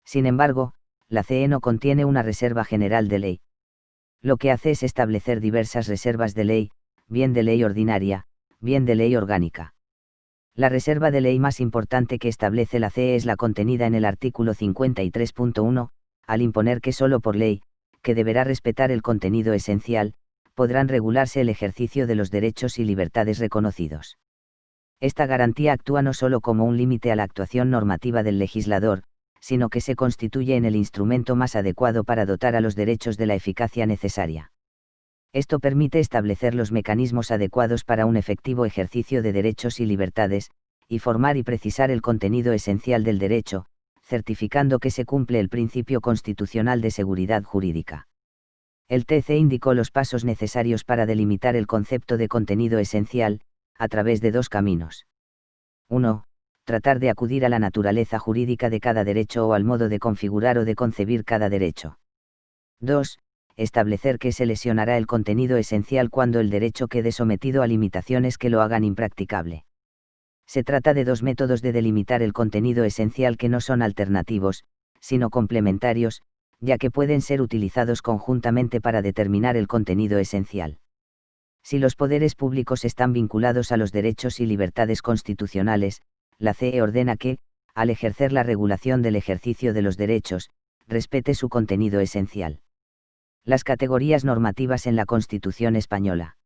Sin embargo, la CE no contiene una reserva general de ley. Lo que hace es establecer diversas reservas de ley, bien de ley ordinaria, bien de ley orgánica. La reserva de ley más importante que establece la CE es la contenida en el artículo 53.1, al imponer que solo por ley, que deberá respetar el contenido esencial, podrán regularse el ejercicio de los derechos y libertades reconocidos. Esta garantía actúa no solo como un límite a la actuación normativa del legislador, sino que se constituye en el instrumento más adecuado para dotar a los derechos de la eficacia necesaria. Esto permite establecer los mecanismos adecuados para un efectivo ejercicio de derechos y libertades, y formar y precisar el contenido esencial del derecho, certificando que se cumple el principio constitucional de seguridad jurídica. El TC indicó los pasos necesarios para delimitar el concepto de contenido esencial, a través de dos caminos. 1. Tratar de acudir a la naturaleza jurídica de cada derecho o al modo de configurar o de concebir cada derecho. 2. Establecer que se lesionará el contenido esencial cuando el derecho quede sometido a limitaciones que lo hagan impracticable. Se trata de dos métodos de delimitar el contenido esencial que no son alternativos, sino complementarios, ya que pueden ser utilizados conjuntamente para determinar el contenido esencial. Si los poderes públicos están vinculados a los derechos y libertades constitucionales, la CE ordena que, al ejercer la regulación del ejercicio de los derechos, respete su contenido esencial. Las categorías normativas en la Constitución española.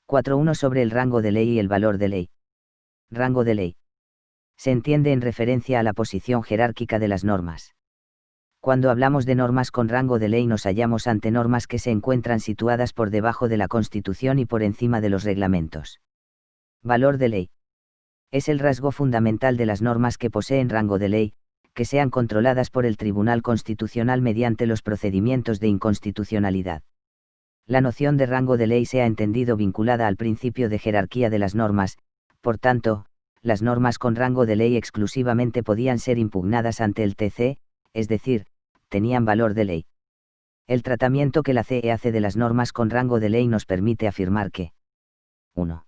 4.1 sobre el rango de ley y el valor de ley. Rango de ley. Se entiende en referencia a la posición jerárquica de las normas. Cuando hablamos de normas con rango de ley nos hallamos ante normas que se encuentran situadas por debajo de la Constitución y por encima de los reglamentos. Valor de ley. Es el rasgo fundamental de las normas que poseen rango de ley, que sean controladas por el Tribunal Constitucional mediante los procedimientos de inconstitucionalidad. La noción de rango de ley se ha entendido vinculada al principio de jerarquía de las normas, por tanto, las normas con rango de ley exclusivamente podían ser impugnadas ante el TC, es decir, tenían valor de ley. El tratamiento que la CE hace de las normas con rango de ley nos permite afirmar que 1.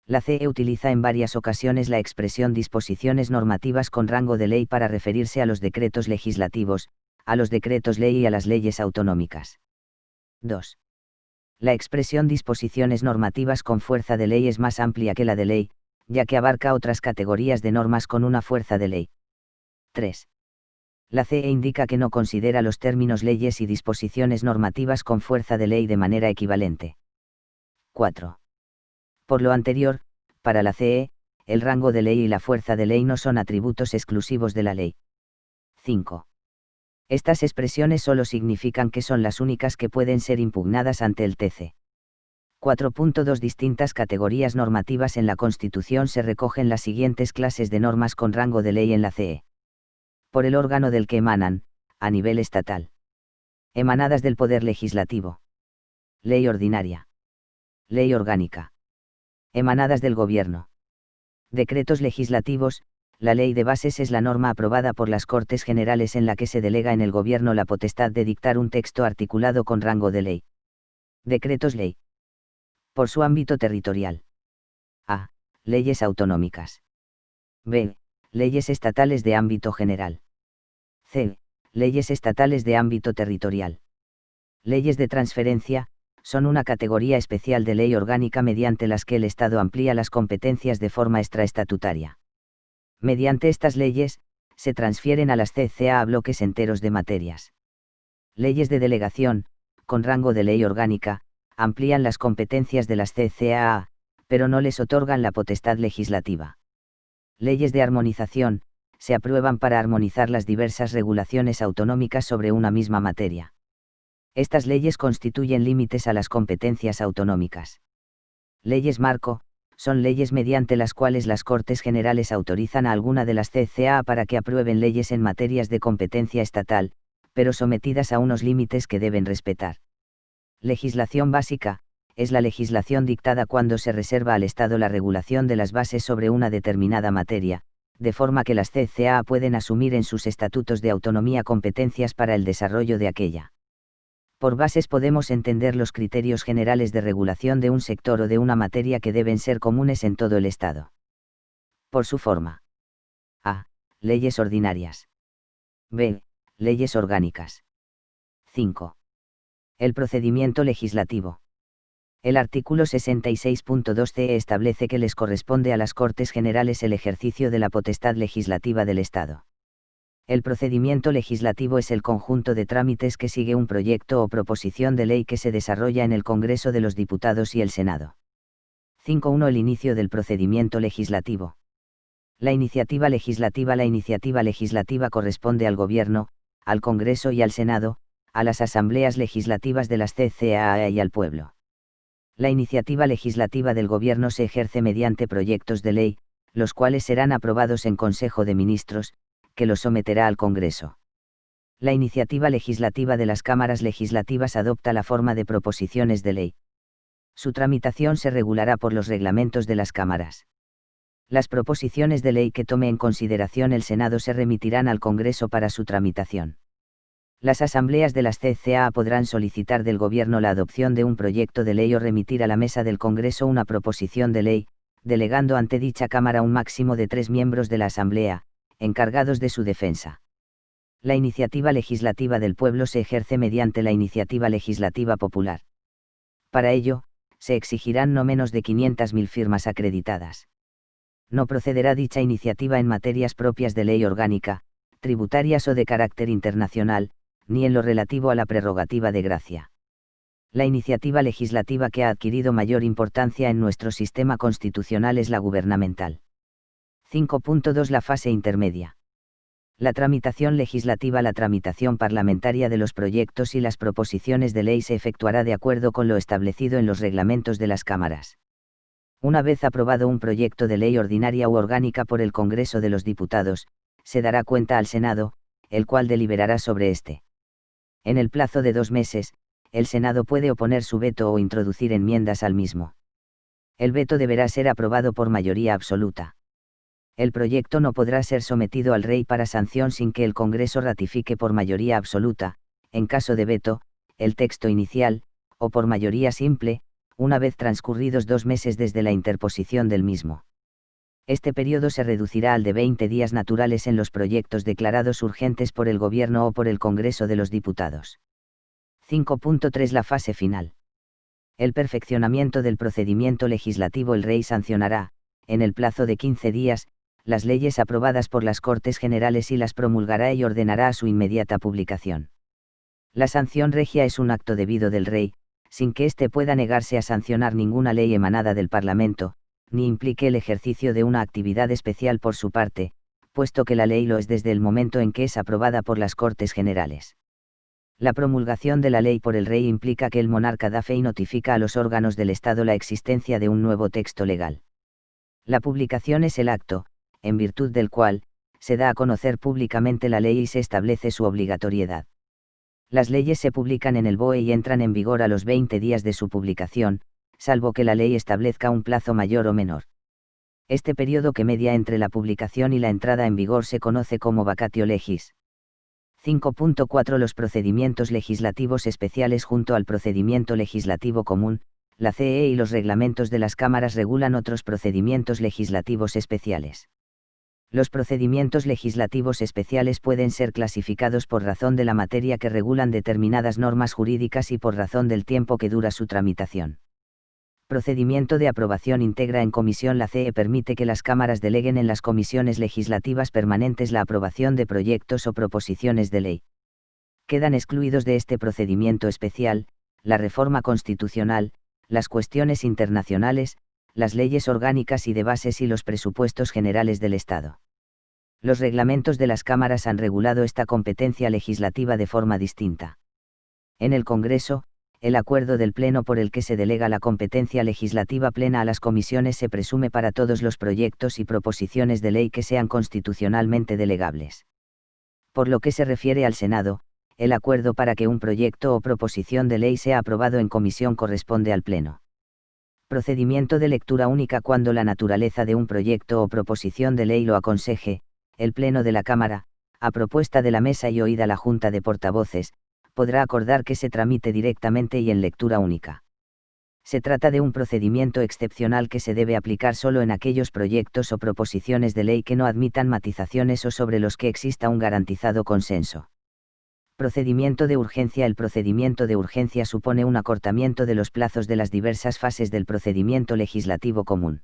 La CE utiliza en varias ocasiones la expresión disposiciones normativas con rango de ley para referirse a los decretos legislativos, a los decretos ley y a las leyes autonómicas. 2. La expresión disposiciones normativas con fuerza de ley es más amplia que la de ley, ya que abarca otras categorías de normas con una fuerza de ley. 3. La CE indica que no considera los términos leyes y disposiciones normativas con fuerza de ley de manera equivalente. 4. Por lo anterior, para la CE, el rango de ley y la fuerza de ley no son atributos exclusivos de la ley. 5. Estas expresiones solo significan que son las únicas que pueden ser impugnadas ante el TC. 4.2 Distintas categorías normativas en la Constitución se recogen las siguientes clases de normas con rango de ley en la CE. Por el órgano del que emanan, a nivel estatal. Emanadas del Poder Legislativo. Ley ordinaria. Ley orgánica. Emanadas del Gobierno. Decretos legislativos. La Ley de Bases es la norma aprobada por las Cortes Generales en la que se delega en el Gobierno la potestad de dictar un texto articulado con rango de ley. Decretos ley. Por su ámbito territorial. A. Leyes autonómicas. B. Leyes estatales de ámbito general. C. Leyes estatales de ámbito territorial. Leyes de transferencia. Son una categoría especial de ley orgánica mediante las que el Estado amplía las competencias de forma extraestatutaria. Mediante estas leyes, se transfieren a las CCA bloques enteros de materias. Leyes de delegación, con rango de ley orgánica, amplían las competencias de las CCAA, pero no les otorgan la potestad legislativa. Leyes de armonización, se aprueban para armonizar las diversas regulaciones autonómicas sobre una misma materia. Estas leyes constituyen límites a las competencias autonómicas. Leyes marco, son leyes mediante las cuales las Cortes Generales autorizan a alguna de las CCA para que aprueben leyes en materias de competencia estatal, pero sometidas a unos límites que deben respetar. Legislación básica, es la legislación dictada cuando se reserva al Estado la regulación de las bases sobre una determinada materia, de forma que las CCA pueden asumir en sus estatutos de autonomía competencias para el desarrollo de aquella. Por bases podemos entender los criterios generales de regulación de un sector o de una materia que deben ser comunes en todo el Estado. Por su forma. A. Leyes ordinarias. B. Leyes orgánicas. 5. El procedimiento legislativo. El artículo 66.2 CE establece que les corresponde a las Cortes Generales el ejercicio de la potestad legislativa del Estado. El procedimiento legislativo es el conjunto de trámites que sigue un proyecto o proposición de ley que se desarrolla en el Congreso de los Diputados y el Senado. 5.1 El inicio del procedimiento legislativo. La iniciativa legislativa corresponde al Gobierno, al Congreso y al Senado, a las asambleas legislativas de las CCAA y al pueblo. La iniciativa legislativa del Gobierno se ejerce mediante proyectos de ley, los cuales serán aprobados en Consejo de Ministros, que los someterá al Congreso. La iniciativa legislativa de las cámaras legislativas adopta la forma de proposiciones de ley. Su tramitación se regulará por los reglamentos de las cámaras. Las proposiciones de ley que tome en consideración el Senado se remitirán al Congreso para su tramitación. Las asambleas de las CCA podrán solicitar del Gobierno la adopción de un proyecto de ley o remitir a la mesa del Congreso una proposición de ley, delegando ante dicha Cámara un máximo de 3 miembros de la Asamblea, encargados de su defensa. La iniciativa legislativa del pueblo se ejerce mediante la iniciativa legislativa popular. Para ello, se exigirán no menos de 500.000 firmas acreditadas. No procederá dicha iniciativa en materias propias de ley orgánica, tributarias o de carácter internacional, ni en lo relativo a la prerrogativa de gracia. La iniciativa legislativa que ha adquirido mayor importancia en nuestro sistema constitucional es la gubernamental. 5.2 La fase intermedia. La tramitación legislativa. La tramitación parlamentaria de los proyectos y las proposiciones de ley se efectuará de acuerdo con lo establecido en los reglamentos de las cámaras. Una vez aprobado un proyecto de ley ordinaria u orgánica por el Congreso de los Diputados, se dará cuenta al Senado, el cual deliberará sobre este. En el plazo de 2 meses, el Senado puede oponer su veto o introducir enmiendas al mismo. El veto deberá ser aprobado por mayoría absoluta. El proyecto no podrá ser sometido al Rey para sanción sin que el Congreso ratifique por mayoría absoluta, en caso de veto, el texto inicial, o por mayoría simple, una vez transcurridos 2 meses desde la interposición del mismo. Este periodo se reducirá al de 20 días naturales en los proyectos declarados urgentes por el Gobierno o por el Congreso de los Diputados. 5.3 La fase final. El perfeccionamiento del procedimiento legislativo. El Rey sancionará, en el plazo de 15 días, las leyes aprobadas por las Cortes Generales y las promulgará y ordenará su inmediata publicación. La sanción regia es un acto debido del Rey, sin que éste pueda negarse a sancionar ninguna ley emanada del Parlamento, ni implique el ejercicio de una actividad especial por su parte, puesto que la ley lo es desde el momento en que es aprobada por las Cortes Generales. La promulgación de la ley por el Rey implica que el monarca da fe y notifica a los órganos del Estado la existencia de un nuevo texto legal. La publicación es el acto, en virtud del cual, se da a conocer públicamente la ley y se establece su obligatoriedad. Las leyes se publican en el BOE y entran en vigor a los 20 días de su publicación, salvo que la ley establezca un plazo mayor o menor. Este periodo que media entre la publicación y la entrada en vigor se conoce como vacatio legis. 5.4 Los procedimientos legislativos especiales. Junto al procedimiento legislativo común, la CE y los reglamentos de las cámaras regulan otros procedimientos legislativos especiales. Los procedimientos legislativos especiales pueden ser clasificados por razón de la materia que regulan determinadas normas jurídicas y por razón del tiempo que dura su tramitación. Procedimiento de aprobación. Integra en comisión. La CE permite que las cámaras deleguen en las comisiones legislativas permanentes la aprobación de proyectos o proposiciones de ley. Quedan excluidos de este procedimiento especial, la reforma constitucional, las cuestiones internacionales, las leyes orgánicas y de bases y los presupuestos generales del Estado. Los reglamentos de las cámaras han regulado esta competencia legislativa de forma distinta. En el Congreso, el acuerdo del Pleno por el que se delega la competencia legislativa plena a las comisiones se presume para todos los proyectos y proposiciones de ley que sean constitucionalmente delegables. Por lo que se refiere al Senado, el acuerdo para que un proyecto o proposición de ley sea aprobado en comisión corresponde al Pleno. Procedimiento de lectura única. Cuando la naturaleza de un proyecto o proposición de ley lo aconseje, el Pleno de la Cámara, a propuesta de la Mesa y oída la Junta de Portavoces, podrá acordar que se tramite directamente y en lectura única. Se trata de un procedimiento excepcional que se debe aplicar solo en aquellos proyectos o proposiciones de ley que no admitan matizaciones o sobre los que exista un garantizado consenso. Procedimiento de urgencia. El procedimiento de urgencia supone un acortamiento de los plazos de las diversas fases del procedimiento legislativo común.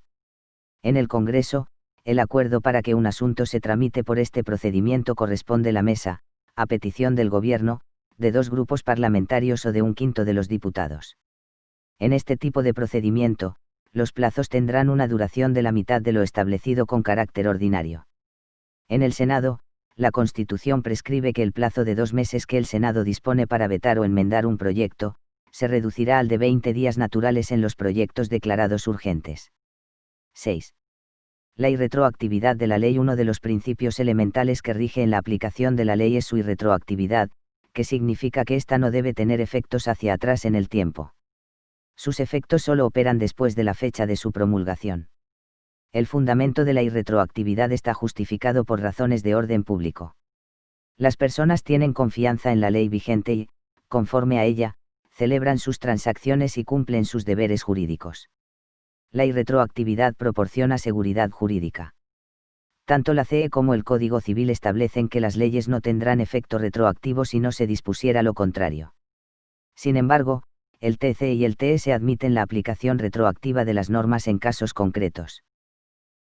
En el Congreso, el acuerdo para que un asunto se tramite por este procedimiento corresponde la Mesa, a petición del Gobierno, de 2 grupos parlamentarios o de 1/5 de los diputados. En este tipo de procedimiento, los plazos tendrán una duración de la mitad de lo establecido con carácter ordinario. En el Senado, la Constitución prescribe que el plazo de 2 meses que el Senado dispone para vetar o enmendar un proyecto, se reducirá al de 20 días naturales en los proyectos declarados urgentes. 6. La irretroactividad de la ley. Uno de los principios elementales que rige en la aplicación de la ley es su irretroactividad, que significa que ésta no debe tener efectos hacia atrás en el tiempo. Sus efectos solo operan después de la fecha de su promulgación. El fundamento de la irretroactividad está justificado por razones de orden público. Las personas tienen confianza en la ley vigente y, conforme a ella, celebran sus transacciones y cumplen sus deberes jurídicos. La irretroactividad proporciona seguridad jurídica. Tanto la CE como el Código Civil establecen que las leyes no tendrán efecto retroactivo si no se dispusiera lo contrario. Sin embargo, el TC y el TS admiten la aplicación retroactiva de las normas en casos concretos.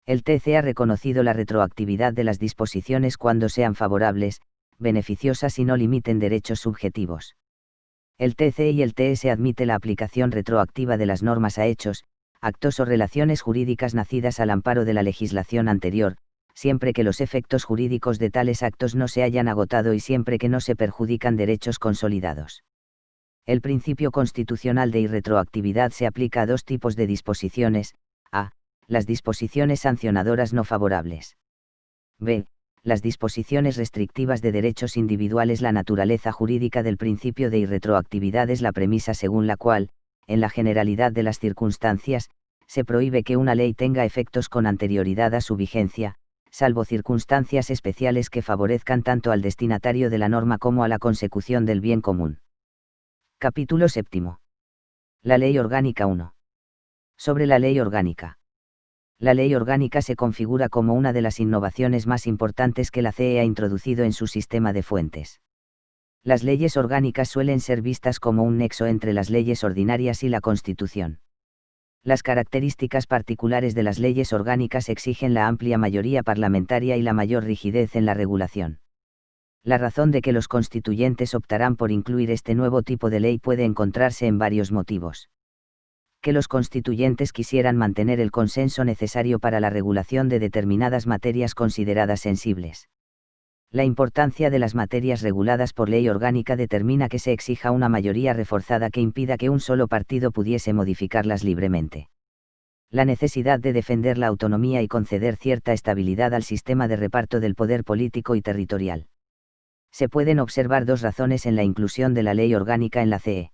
El TC ha reconocido la retroactividad de las disposiciones cuando sean favorables, beneficiosas y no limiten derechos subjetivos. El TC y el TS admite la aplicación retroactiva de las normas a hechos, actos o relaciones jurídicas nacidas al amparo de la legislación anterior, siempre que los efectos jurídicos de tales actos no se hayan agotado y siempre que no se perjudican derechos consolidados. El principio constitucional de irretroactividad se aplica a 2 tipos de disposiciones: a. Las disposiciones sancionadoras no favorables. b. Las disposiciones restrictivas de derechos individuales. La naturaleza jurídica del principio de irretroactividad es la premisa según la cual, en la generalidad de las circunstancias, se prohíbe que una ley tenga efectos con anterioridad a su vigencia, salvo circunstancias especiales que favorezcan tanto al destinatario de la norma como a la consecución del bien común. Capítulo 7. La Ley Orgánica 1. Sobre la Ley Orgánica. La Ley Orgánica se configura como una de las innovaciones más importantes que la CE ha introducido en su sistema de fuentes. Las leyes orgánicas suelen ser vistas como un nexo entre las leyes ordinarias y la Constitución. Las características particulares de las leyes orgánicas exigen la amplia mayoría parlamentaria y la mayor rigidez en la regulación. La razón de que los constituyentes optarán por incluir este nuevo tipo de ley puede encontrarse en varios motivos. Que los constituyentes quisieran mantener el consenso necesario para la regulación de determinadas materias consideradas sensibles. La importancia de las materias reguladas por ley orgánica determina que se exija una mayoría reforzada que impida que un solo partido pudiese modificarlas libremente. La necesidad de defender la autonomía y conceder cierta estabilidad al sistema de reparto del poder político y territorial. Se pueden observar 2 razones en la inclusión de la ley orgánica en la CE.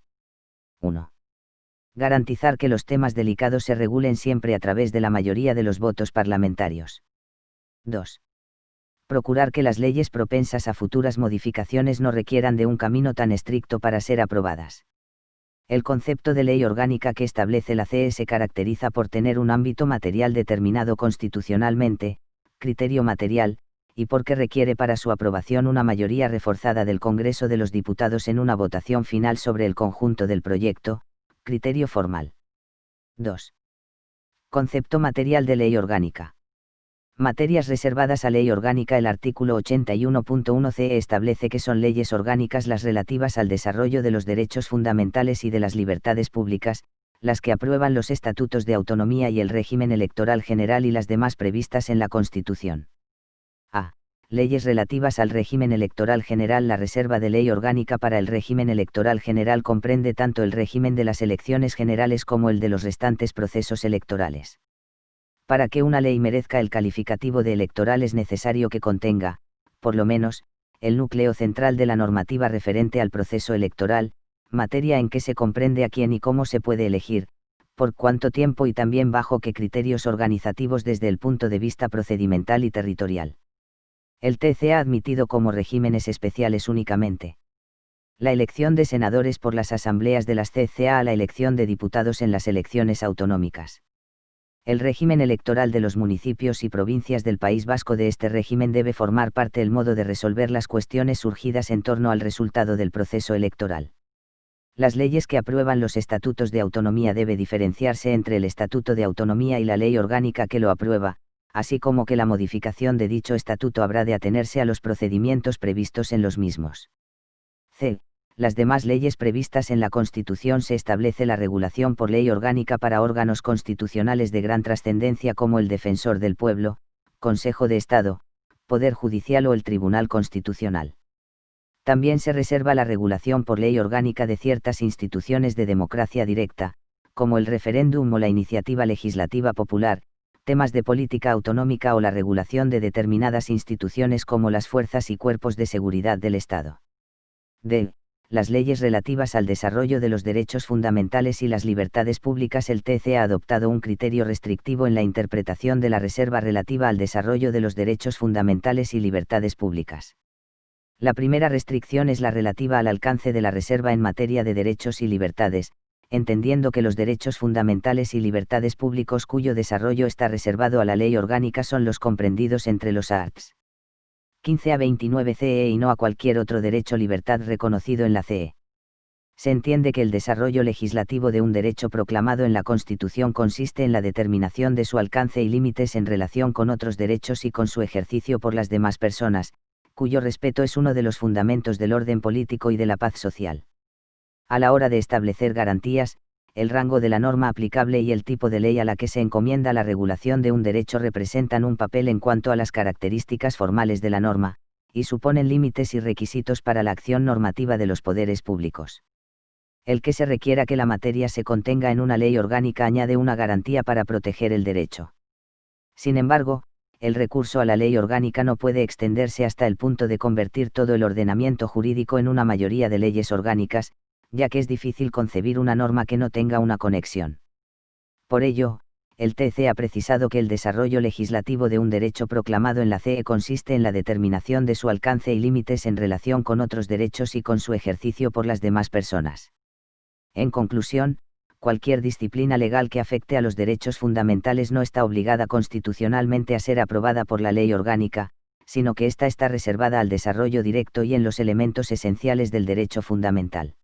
1. Garantizar que los temas delicados se regulen siempre a través de la mayoría de los votos parlamentarios. 2. Procurar que las leyes propensas a futuras modificaciones no requieran de un camino tan estricto para ser aprobadas. El concepto de ley orgánica que establece la CE se caracteriza por tener un ámbito material determinado constitucionalmente, criterio material, y porque requiere para su aprobación una mayoría reforzada del Congreso de los Diputados en una votación final sobre el conjunto del proyecto, criterio formal. 2. Concepto material de ley orgánica. Materias reservadas a ley orgánica. El artículo 81.1 CE establece que son leyes orgánicas las relativas al desarrollo de los derechos fundamentales y de las libertades públicas, las que aprueban los estatutos de autonomía y el régimen electoral general y las demás previstas en la Constitución. A. Leyes relativas al régimen electoral general. La reserva de ley orgánica para el régimen electoral general comprende tanto el régimen de las elecciones generales como el de los restantes procesos electorales. Para que una ley merezca el calificativo de electoral es necesario que contenga, por lo menos, el núcleo central de la normativa referente al proceso electoral, materia en que se comprende a quién y cómo se puede elegir, por cuánto tiempo y también bajo qué criterios organizativos desde el punto de vista procedimental y territorial. El TC ha admitido como regímenes especiales únicamente la elección de senadores por las asambleas de las CCA a la elección de diputados en las elecciones autonómicas. El régimen electoral de los municipios y provincias del País Vasco. De este régimen debe formar parte el modo de resolver las cuestiones surgidas en torno al resultado del proceso electoral. Las leyes que aprueban los estatutos de autonomía debe diferenciarse entre el estatuto de autonomía y la ley orgánica que lo aprueba, así como que la modificación de dicho estatuto habrá de atenerse a los procedimientos previstos en los mismos. C. Las demás leyes previstas en la Constitución. Se establece la regulación por ley orgánica para órganos constitucionales de gran trascendencia como el Defensor del Pueblo, Consejo de Estado, Poder Judicial o el Tribunal Constitucional. También se reserva la regulación por ley orgánica de ciertas instituciones de democracia directa, como el referéndum o la iniciativa legislativa popular, temas de política autonómica o la regulación de determinadas instituciones como las fuerzas y cuerpos de seguridad del Estado. D. Las leyes relativas al desarrollo de los derechos fundamentales y las libertades públicas. El TC ha adoptado un criterio restrictivo en la interpretación de la reserva relativa al desarrollo de los derechos fundamentales y libertades públicas. La primera restricción es la relativa al alcance de la reserva en materia de derechos y libertades, entendiendo que los derechos fundamentales y libertades públicos cuyo desarrollo está reservado a la ley orgánica son los comprendidos entre los arts. 15 a 29 CE y no a cualquier otro derecho o libertad reconocido en la CE. Se entiende que el desarrollo legislativo de un derecho proclamado en la Constitución consiste en la determinación de su alcance y límites en relación con otros derechos y con su ejercicio por las demás personas, cuyo respeto es uno de los fundamentos del orden político y de la paz social. A la hora de establecer garantías, el rango de la norma aplicable y el tipo de ley a la que se encomienda la regulación de un derecho representan un papel en cuanto a las características formales de la norma, y suponen límites y requisitos para la acción normativa de los poderes públicos. El que se requiera que la materia se contenga en una ley orgánica añade una garantía para proteger el derecho. Sin embargo, el recurso a la ley orgánica no puede extenderse hasta el punto de convertir todo el ordenamiento jurídico en una mayoría de leyes orgánicas, ya que es difícil concebir una norma que no tenga una conexión. Por ello, el TC ha precisado que el desarrollo legislativo de un derecho proclamado en la CE consiste en la determinación de su alcance y límites en relación con otros derechos y con su ejercicio por las demás personas. En conclusión, cualquier disciplina legal que afecte a los derechos fundamentales no está obligada constitucionalmente a ser aprobada por la ley orgánica, sino que ésta está reservada al desarrollo directo y en los elementos esenciales del derecho fundamental.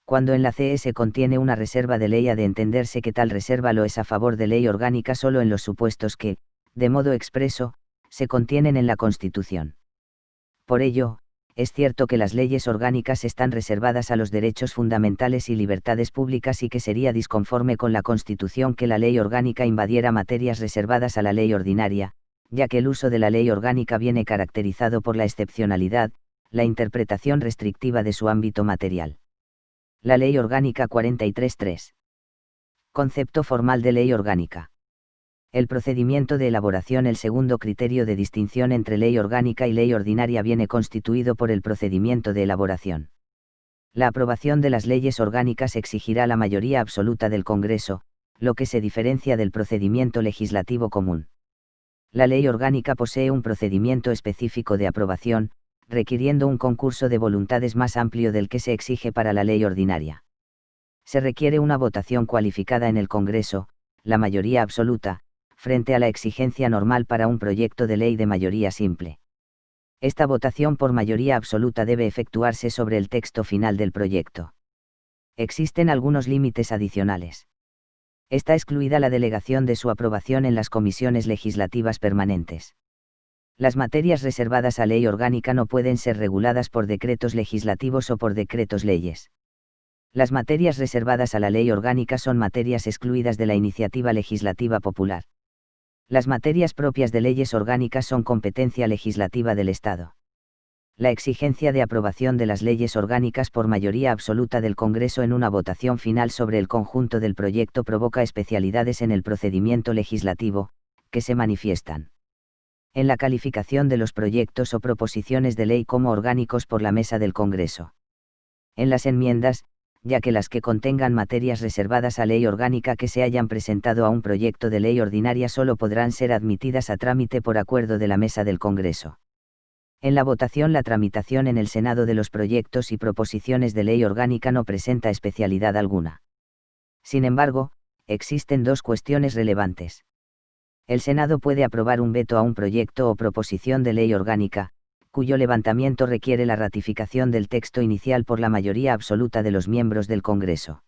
Cuando en la CE se contiene una reserva de ley ha de entenderse que tal reserva lo es a favor de ley orgánica solo en los supuestos que, de modo expreso, se contienen en la Constitución. Por ello, es cierto que las leyes orgánicas están reservadas a los derechos fundamentales y libertades públicas y que sería disconforme con la Constitución que la ley orgánica invadiera materias reservadas a la ley ordinaria, ya que el uso de la ley orgánica viene caracterizado por la excepcionalidad, la interpretación restrictiva de su ámbito material. La Ley Orgánica 43.3. Concepto formal de ley orgánica. El procedimiento de elaboración. El segundo criterio de distinción entre ley orgánica y ley ordinaria viene constituido por el procedimiento de elaboración. La aprobación de las leyes orgánicas exigirá la mayoría absoluta del Congreso, lo que se diferencia del procedimiento legislativo común. La ley orgánica posee un procedimiento específico de aprobación, requiriendo un concurso de voluntades más amplio del que se exige para la ley ordinaria. Se requiere una votación cualificada en el Congreso, la mayoría absoluta, frente a la exigencia normal para un proyecto de ley de mayoría simple. Esta votación por mayoría absoluta debe efectuarse sobre el texto final del proyecto. Existen algunos límites adicionales. Está excluida la delegación de su aprobación en las comisiones legislativas permanentes. Las materias reservadas a ley orgánica no pueden ser reguladas por decretos legislativos o por decretos leyes. Las materias reservadas a la ley orgánica son materias excluidas de la iniciativa legislativa popular. Las materias propias de leyes orgánicas son competencia legislativa del Estado. La exigencia de aprobación de las leyes orgánicas por mayoría absoluta del Congreso en una votación final sobre el conjunto del proyecto provoca especialidades en el procedimiento legislativo, que se manifiestan en la calificación de los proyectos o proposiciones de ley como orgánicos por la mesa del Congreso. En las enmiendas, ya que las que contengan materias reservadas a ley orgánica que se hayan presentado a un proyecto de ley ordinaria solo podrán ser admitidas a trámite por acuerdo de la Mesa del Congreso. En la votación, la tramitación en el Senado de los proyectos y proposiciones de ley orgánica no presenta especialidad alguna. Sin embargo, existen dos cuestiones relevantes. El Senado puede aprobar un veto a un proyecto o proposición de ley orgánica, cuyo levantamiento requiere la ratificación del texto inicial por la mayoría absoluta de los miembros del Congreso.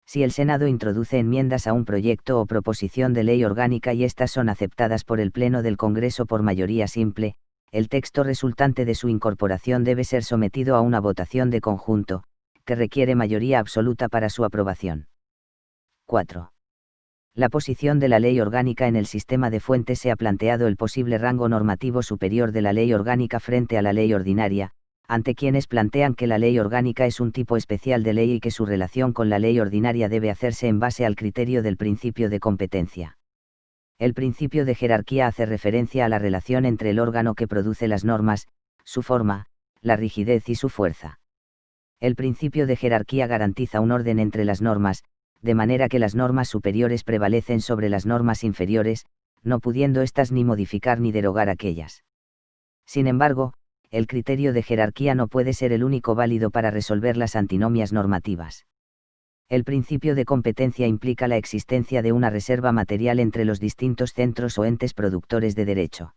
Si el Senado introduce enmiendas a un proyecto o proposición de ley orgánica y éstas son aceptadas por el Pleno del Congreso por mayoría simple, el texto resultante de su incorporación debe ser sometido a una votación de conjunto, que requiere mayoría absoluta para su aprobación. 4. La posición de la ley orgánica en el sistema de fuentes. Se ha planteado el posible rango normativo superior de la ley orgánica frente a la ley ordinaria, ante quienes plantean que la ley orgánica es un tipo especial de ley y que su relación con la ley ordinaria debe hacerse en base al criterio del principio de competencia. El principio de jerarquía hace referencia a la relación entre el órgano que produce las normas, su forma, la rigidez y su fuerza. El principio de jerarquía garantiza un orden entre las normas, de manera que las normas superiores prevalecen sobre las normas inferiores, no pudiendo éstas ni modificar ni derogar aquellas. Sin embargo, el criterio de jerarquía no puede ser el único válido para resolver las antinomias normativas. El principio de competencia implica la existencia de una reserva material entre los distintos centros o entes productores de derecho.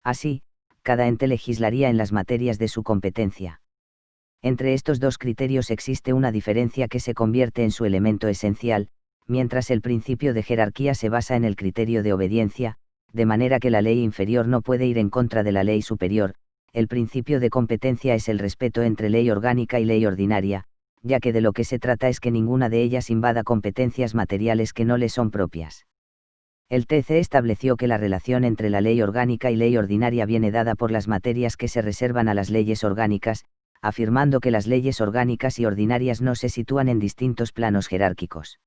Así, cada ente legislaría en las materias de su competencia. Entre estos dos criterios existe una diferencia que se convierte en su elemento esencial, mientras el principio de jerarquía se basa en el criterio de obediencia, de manera que la ley inferior no puede ir en contra de la ley superior. El principio de competencia es el respeto entre ley orgánica y ley ordinaria, ya que de lo que se trata es que ninguna de ellas invada competencias materiales que no le son propias. El TC estableció que la relación entre la ley orgánica y ley ordinaria viene dada por las materias que se reservan a las leyes orgánicas, afirmando que las leyes orgánicas y ordinarias no se sitúan en distintos planos jerárquicos.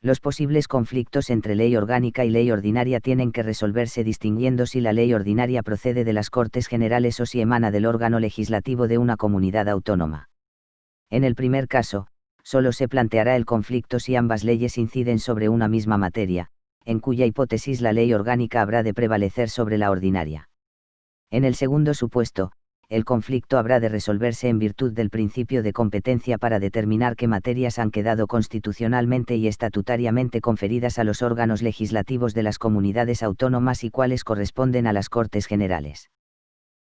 Los posibles conflictos entre ley orgánica y ley ordinaria tienen que resolverse distinguiendo si la ley ordinaria procede de las Cortes Generales o si emana del órgano legislativo de una comunidad autónoma. En el primer caso, solo se planteará el conflicto si ambas leyes inciden sobre una misma materia, en cuya hipótesis la ley orgánica habrá de prevalecer sobre la ordinaria. En el segundo supuesto, el conflicto habrá de resolverse en virtud del principio de competencia para determinar qué materias han quedado constitucionalmente y estatutariamente conferidas a los órganos legislativos de las comunidades autónomas y cuáles corresponden a las Cortes Generales.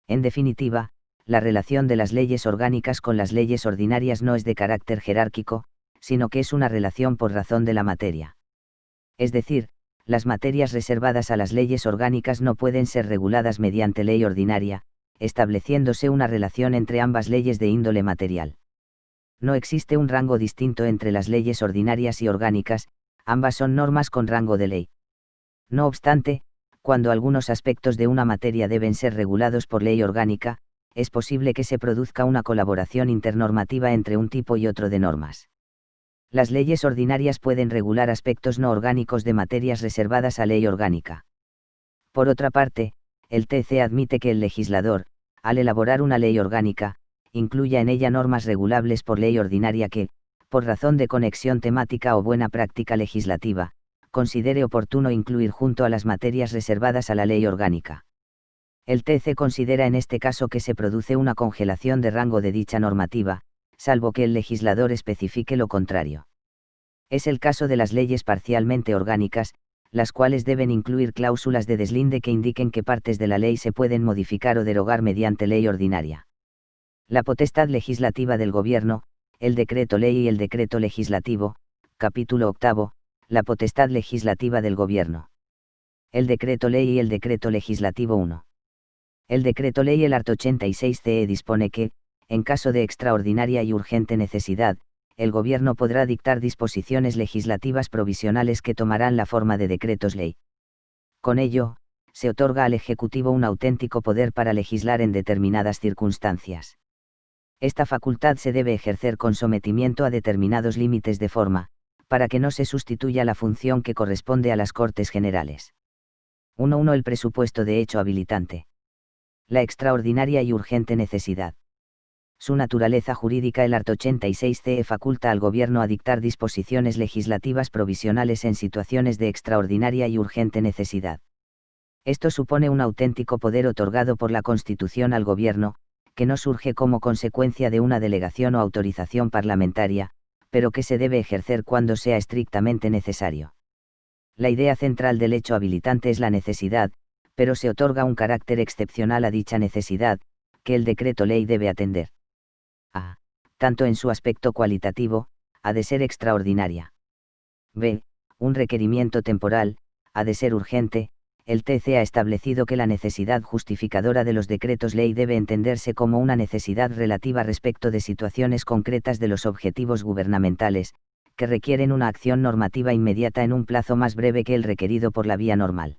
En definitiva, la relación de las leyes orgánicas con las leyes ordinarias no es de carácter jerárquico, sino que es una relación por razón de la materia. Es decir, las materias reservadas a las leyes orgánicas no pueden ser reguladas mediante ley ordinaria, estableciéndose una relación entre ambas leyes de índole material. No existe un rango distinto entre las leyes ordinarias y orgánicas, ambas son normas con rango de ley. No obstante, cuando algunos aspectos de una materia deben ser regulados por ley orgánica, es posible que se produzca una colaboración internormativa entre un tipo y otro de normas. Las leyes ordinarias pueden regular aspectos no orgánicos de materias reservadas a ley orgánica. Por otra parte, el TC admite que el legislador, al elaborar una ley orgánica, incluya en ella normas regulables por ley ordinaria que, por razón de conexión temática o buena práctica legislativa, considere oportuno incluir junto a las materias reservadas a la ley orgánica. El TC considera en este caso que se produce una congelación de rango de dicha normativa, salvo que el legislador especifique lo contrario. Es el caso de las leyes parcialmente orgánicas, las cuales deben incluir cláusulas de deslinde que indiquen qué partes de la ley se pueden modificar o derogar mediante ley ordinaria. La potestad legislativa del Gobierno, el decreto ley y el decreto legislativo, capítulo 8, la potestad legislativa del Gobierno. El decreto ley y el decreto legislativo 1. El decreto ley el art. 86 CE dispone que, en caso de extraordinaria y urgente necesidad, el Gobierno podrá dictar disposiciones legislativas provisionales que tomarán la forma de decretos ley. Con ello, se otorga al Ejecutivo un auténtico poder para legislar en determinadas circunstancias. Esta facultad se debe ejercer con sometimiento a determinados límites de forma, para que no se sustituya la función que corresponde a las Cortes Generales. 1.1 El presupuesto de hecho habilitante. La extraordinaria y urgente necesidad. Su naturaleza jurídica. El art. 86 CE faculta al Gobierno a dictar disposiciones legislativas provisionales en situaciones de extraordinaria y urgente necesidad. Esto supone un auténtico poder otorgado por la Constitución al Gobierno, que no surge como consecuencia de una delegación o autorización parlamentaria, pero que se debe ejercer cuando sea estrictamente necesario. La idea central del hecho habilitante es la necesidad, pero se otorga un carácter excepcional a dicha necesidad, que el decreto ley debe atender. A. Tanto en su aspecto cualitativo, ha de ser extraordinaria. B. Un requerimiento temporal, ha de ser urgente. El TC ha establecido que la necesidad justificadora de los decretos ley debe entenderse como una necesidad relativa respecto de situaciones concretas de los objetivos gubernamentales, que requieren una acción normativa inmediata en un plazo más breve que el requerido por la vía normal.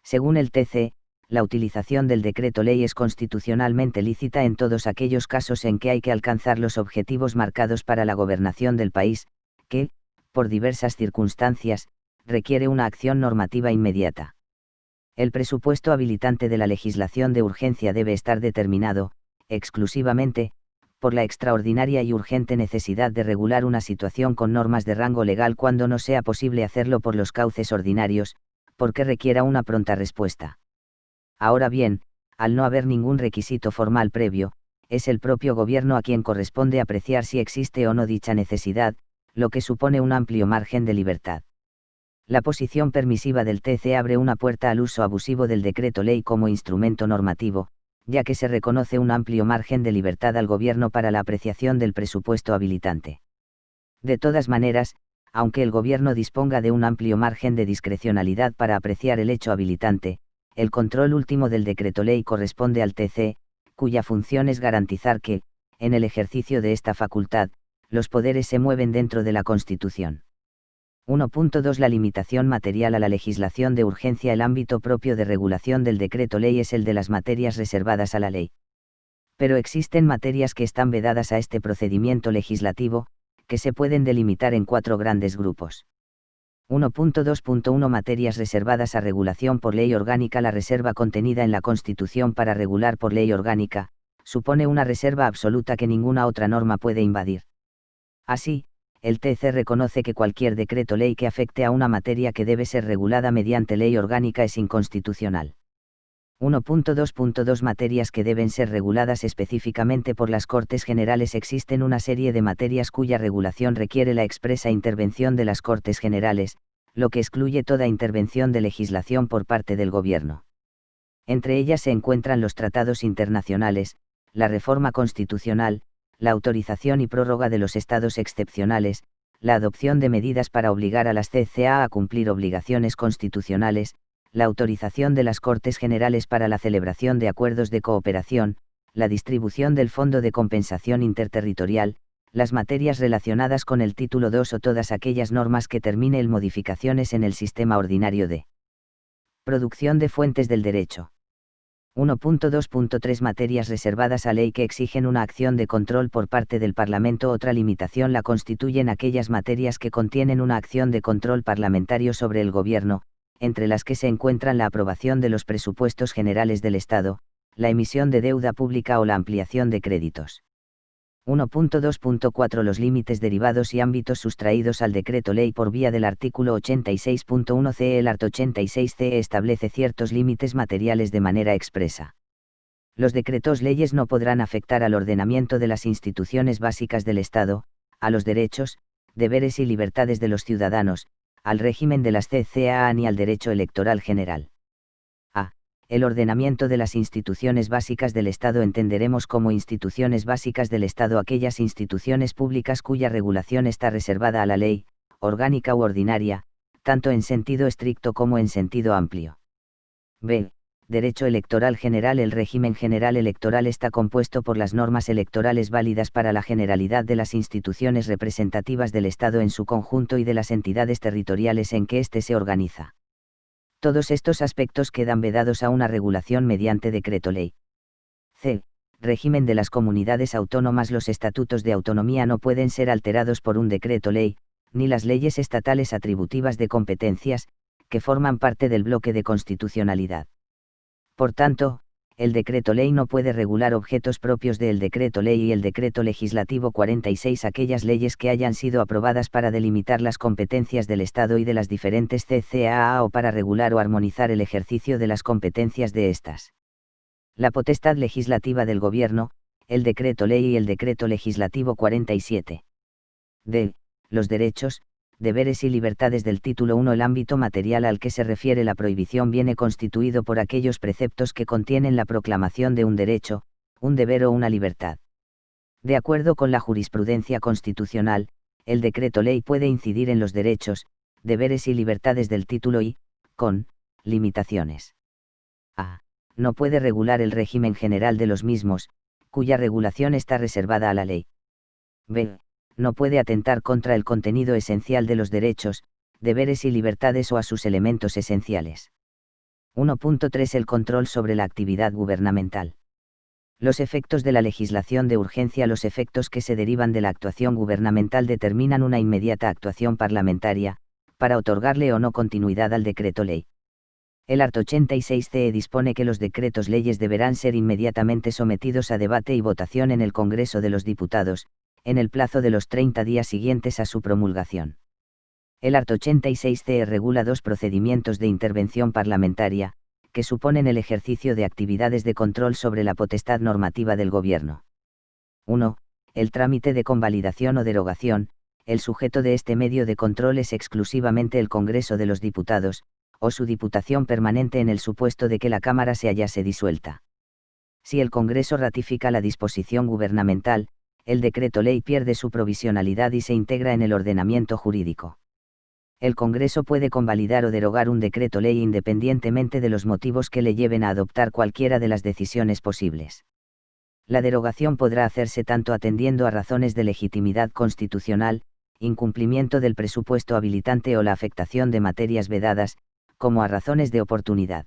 Según el TC, la utilización del decreto ley es constitucionalmente lícita en todos aquellos casos en que hay que alcanzar los objetivos marcados para la gobernación del país, que, por diversas circunstancias, requiere una acción normativa inmediata. El presupuesto habilitante de la legislación de urgencia debe estar determinado, exclusivamente, por la extraordinaria y urgente necesidad de regular una situación con normas de rango legal cuando no sea posible hacerlo por los cauces ordinarios, porque requiera una pronta respuesta. Ahora bien, al no haber ningún requisito formal previo, es el propio Gobierno a quien corresponde apreciar si existe o no dicha necesidad, lo que supone un amplio margen de libertad. La posición permisiva del TC abre una puerta al uso abusivo del decreto ley como instrumento normativo, ya que se reconoce un amplio margen de libertad al Gobierno para la apreciación del presupuesto habilitante. De todas maneras, aunque el Gobierno disponga de un amplio margen de discrecionalidad para apreciar el hecho habilitante, el control último del decreto ley corresponde al TC, cuya función es garantizar que, en el ejercicio de esta facultad, los poderes se mueven dentro de la Constitución. 1.2 La limitación material a la legislación de urgencia. El ámbito propio de regulación del decreto ley es el de las materias reservadas a la ley. Pero existen materias que están vedadas a este procedimiento legislativo, que se pueden delimitar en 4 grandes grupos. 1.2.1 Materias reservadas a regulación por ley orgánica. La reserva contenida en la Constitución para regular por ley orgánica, supone una reserva absoluta que ninguna otra norma puede invadir. Así, el TC reconoce que cualquier decreto ley que afecte a una materia que debe ser regulada mediante ley orgánica es inconstitucional. 1.2.2 Materias que deben ser reguladas específicamente por las Cortes Generales. Existen una serie de materias cuya regulación requiere la expresa intervención de las Cortes Generales, lo que excluye toda intervención de legislación por parte del Gobierno. Entre ellas se encuentran los tratados internacionales, la reforma constitucional, la autorización y prórroga de los estados excepcionales, la adopción de medidas para obligar a las CCA a cumplir obligaciones constitucionales, la autorización de las Cortes Generales para la celebración de acuerdos de cooperación, la distribución del Fondo de Compensación Interterritorial, las materias relacionadas con el título 2 o todas aquellas normas que termine en modificaciones en el sistema ordinario de producción de fuentes del derecho. 1.2.3 Materias reservadas a ley que exigen una acción de control por parte del Parlamento. Otra limitación la constituyen aquellas materias que contienen una acción de control parlamentario sobre el Gobierno, entre las que se encuentran la aprobación de los presupuestos generales del Estado, la emisión de deuda pública o la ampliación de créditos. 1.2.4 Los límites derivados y ámbitos sustraídos al decreto ley por vía del artículo 86.1 CE. El art. 86 CE establece ciertos límites materiales de manera expresa. Los decretos leyes no podrán afectar al ordenamiento de las instituciones básicas del Estado, a los derechos, deberes y libertades de los ciudadanos, al régimen de las CCA ni al derecho electoral general. A. El ordenamiento de las instituciones básicas del Estado. Entenderemos como instituciones básicas del Estado aquellas instituciones públicas cuya regulación está reservada a la ley, orgánica u ordinaria, tanto en sentido estricto como en sentido amplio. B. Derecho electoral general. El régimen general electoral está compuesto por las normas electorales válidas para la generalidad de las instituciones representativas del Estado en su conjunto y de las entidades territoriales en que éste se organiza. Todos estos aspectos quedan vedados a una regulación mediante decreto ley. C. Régimen de las comunidades autónomas. Los estatutos de autonomía no pueden ser alterados por un decreto ley, ni las leyes estatales atributivas de competencias, que forman parte del bloque de constitucionalidad. Por tanto, el decreto ley no puede regular objetos propios del decreto ley y el decreto legislativo 46 aquellas leyes que hayan sido aprobadas para delimitar las competencias del Estado y de las diferentes CCAA o para regular o armonizar el ejercicio de las competencias de estas. La potestad legislativa del Gobierno, el decreto ley y el decreto legislativo 47. D. Los derechos, deberes y libertades del título 1. El ámbito material al que se refiere la prohibición viene constituido por aquellos preceptos que contienen la proclamación de un derecho, un deber o una libertad. De acuerdo con la jurisprudencia constitucional, el decreto ley puede incidir en los derechos, deberes y libertades del título y, con limitaciones. A. No puede regular el régimen general de los mismos, cuya regulación está reservada a la ley. B. No puede atentar contra el contenido esencial de los derechos, deberes y libertades o a sus elementos esenciales. 1.3 El control sobre la actividad gubernamental. Los efectos de la legislación de urgencia. Los efectos que se derivan de la actuación gubernamental determinan una inmediata actuación parlamentaria, para otorgarle o no continuidad al decreto ley. El art. 86 CE dispone que los decretos leyes deberán ser inmediatamente sometidos a debate y votación en el Congreso de los Diputados, en el plazo de los 30 días siguientes a su promulgación. El art. 86 CE regula dos procedimientos de intervención parlamentaria, que suponen el ejercicio de actividades de control sobre la potestad normativa del Gobierno. 1. El trámite de convalidación o derogación. El sujeto de este medio de control es exclusivamente el Congreso de los Diputados, o su Diputación permanente en el supuesto de que la Cámara se hallase disuelta. Si el Congreso ratifica la disposición gubernamental, el decreto ley pierde su provisionalidad y se integra en el ordenamiento jurídico. El Congreso puede convalidar o derogar un decreto ley independientemente de los motivos que le lleven a adoptar cualquiera de las decisiones posibles. La derogación podrá hacerse tanto atendiendo a razones de legitimidad constitucional, incumplimiento del presupuesto habilitante o la afectación de materias vedadas, como a razones de oportunidad.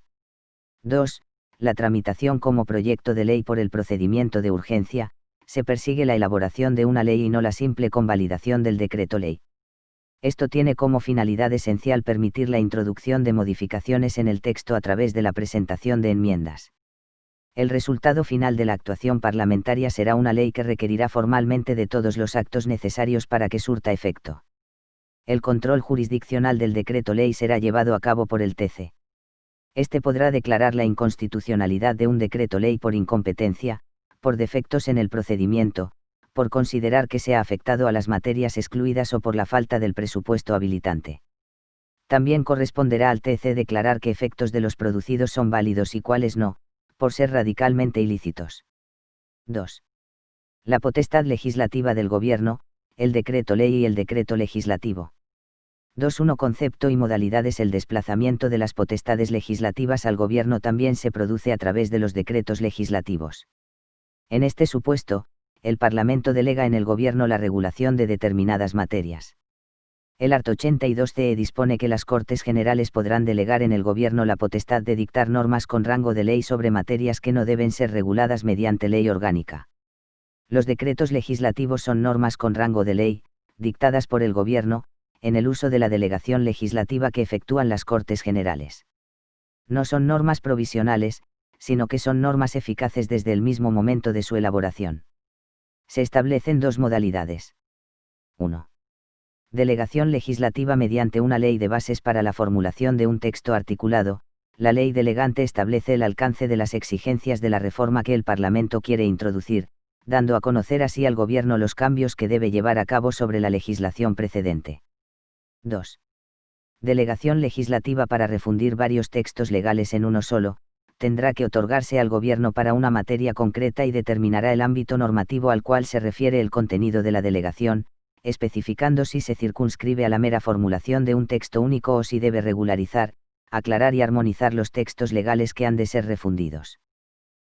2. La tramitación como proyecto de ley por el procedimiento de urgencia. Se persigue la elaboración de una ley y no la simple convalidación del decreto ley. Esto tiene como finalidad esencial permitir la introducción de modificaciones en el texto a través de la presentación de enmiendas. El resultado final de la actuación parlamentaria será una ley que requerirá formalmente de todos los actos necesarios para que surta efecto. El control jurisdiccional del decreto ley será llevado a cabo por el TC. Este podrá declarar la inconstitucionalidad de un decreto ley por incompetencia, por defectos en el procedimiento, por considerar que se ha afectado a las materias excluidas o por la falta del presupuesto habilitante. También corresponderá al TC declarar qué efectos de los producidos son válidos y cuáles no, por ser radicalmente ilícitos. 2. La potestad legislativa del Gobierno, el decreto ley y el decreto legislativo. 2.1 Concepto y modalidades. El desplazamiento de las potestades legislativas al Gobierno también se produce a través de los decretos legislativos. En este supuesto, el Parlamento delega en el Gobierno la regulación de determinadas materias. El art. 82 CE dispone que las Cortes Generales podrán delegar en el Gobierno la potestad de dictar normas con rango de ley sobre materias que no deben ser reguladas mediante ley orgánica. Los decretos legislativos son normas con rango de ley, dictadas por el Gobierno, en el uso de la delegación legislativa que efectúan las Cortes Generales. No son normas provisionales, sino que son normas eficaces desde el mismo momento de su elaboración. Se establecen dos modalidades. 1. Delegación legislativa mediante una ley de bases para la formulación de un texto articulado. La ley delegante establece el alcance de las exigencias de la reforma que el Parlamento quiere introducir, dando a conocer así al Gobierno los cambios que debe llevar a cabo sobre la legislación precedente. 2. Delegación legislativa para refundir varios textos legales en uno solo. Tendrá que otorgarse al Gobierno para una materia concreta y determinará el ámbito normativo al cual se refiere el contenido de la delegación, especificando si se circunscribe a la mera formulación de un texto único o si debe regularizar, aclarar y armonizar los textos legales que han de ser refundidos.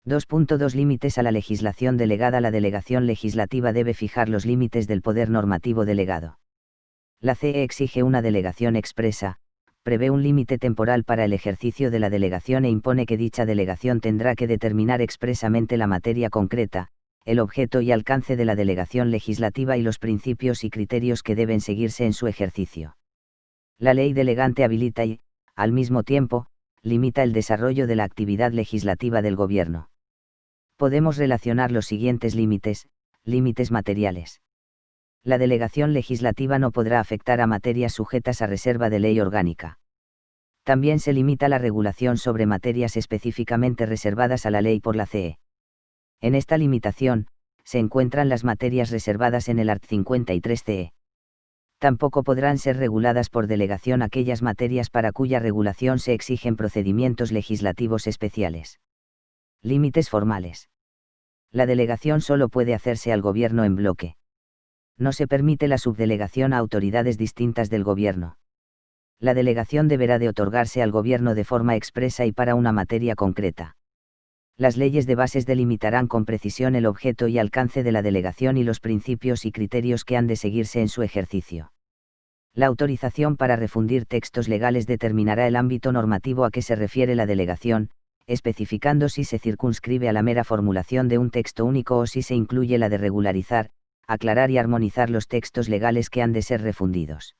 2.2 Límites a la legislación delegada. La delegación legislativa debe fijar los límites del poder normativo delegado. La CE exige una delegación expresa, prevé un límite temporal para el ejercicio de la delegación e impone que dicha delegación tendrá que determinar expresamente la materia concreta, el objeto y alcance de la delegación legislativa y los principios y criterios que deben seguirse en su ejercicio. La ley delegante habilita y, al mismo tiempo, limita el desarrollo de la actividad legislativa del gobierno. Podemos relacionar los siguientes límites: límites materiales. La delegación legislativa no podrá afectar a materias sujetas a reserva de ley orgánica. También se limita la regulación sobre materias específicamente reservadas a la ley por la CE. En esta limitación, se encuentran las materias reservadas en el art. 53 CE. Tampoco podrán ser reguladas por delegación aquellas materias para cuya regulación se exigen procedimientos legislativos especiales. Límites formales. La delegación solo puede hacerse al gobierno en bloque. No se permite la subdelegación a autoridades distintas del gobierno. La delegación deberá de otorgarse al gobierno de forma expresa y para una materia concreta. Las leyes de bases delimitarán con precisión el objeto y alcance de la delegación y los principios y criterios que han de seguirse en su ejercicio. La autorización para refundir textos legales determinará el ámbito normativo a que se refiere la delegación, especificando si se circunscribe a la mera formulación de un texto único o si se incluye la de regularizar, aclarar y armonizar los textos legales que han de ser refundidos.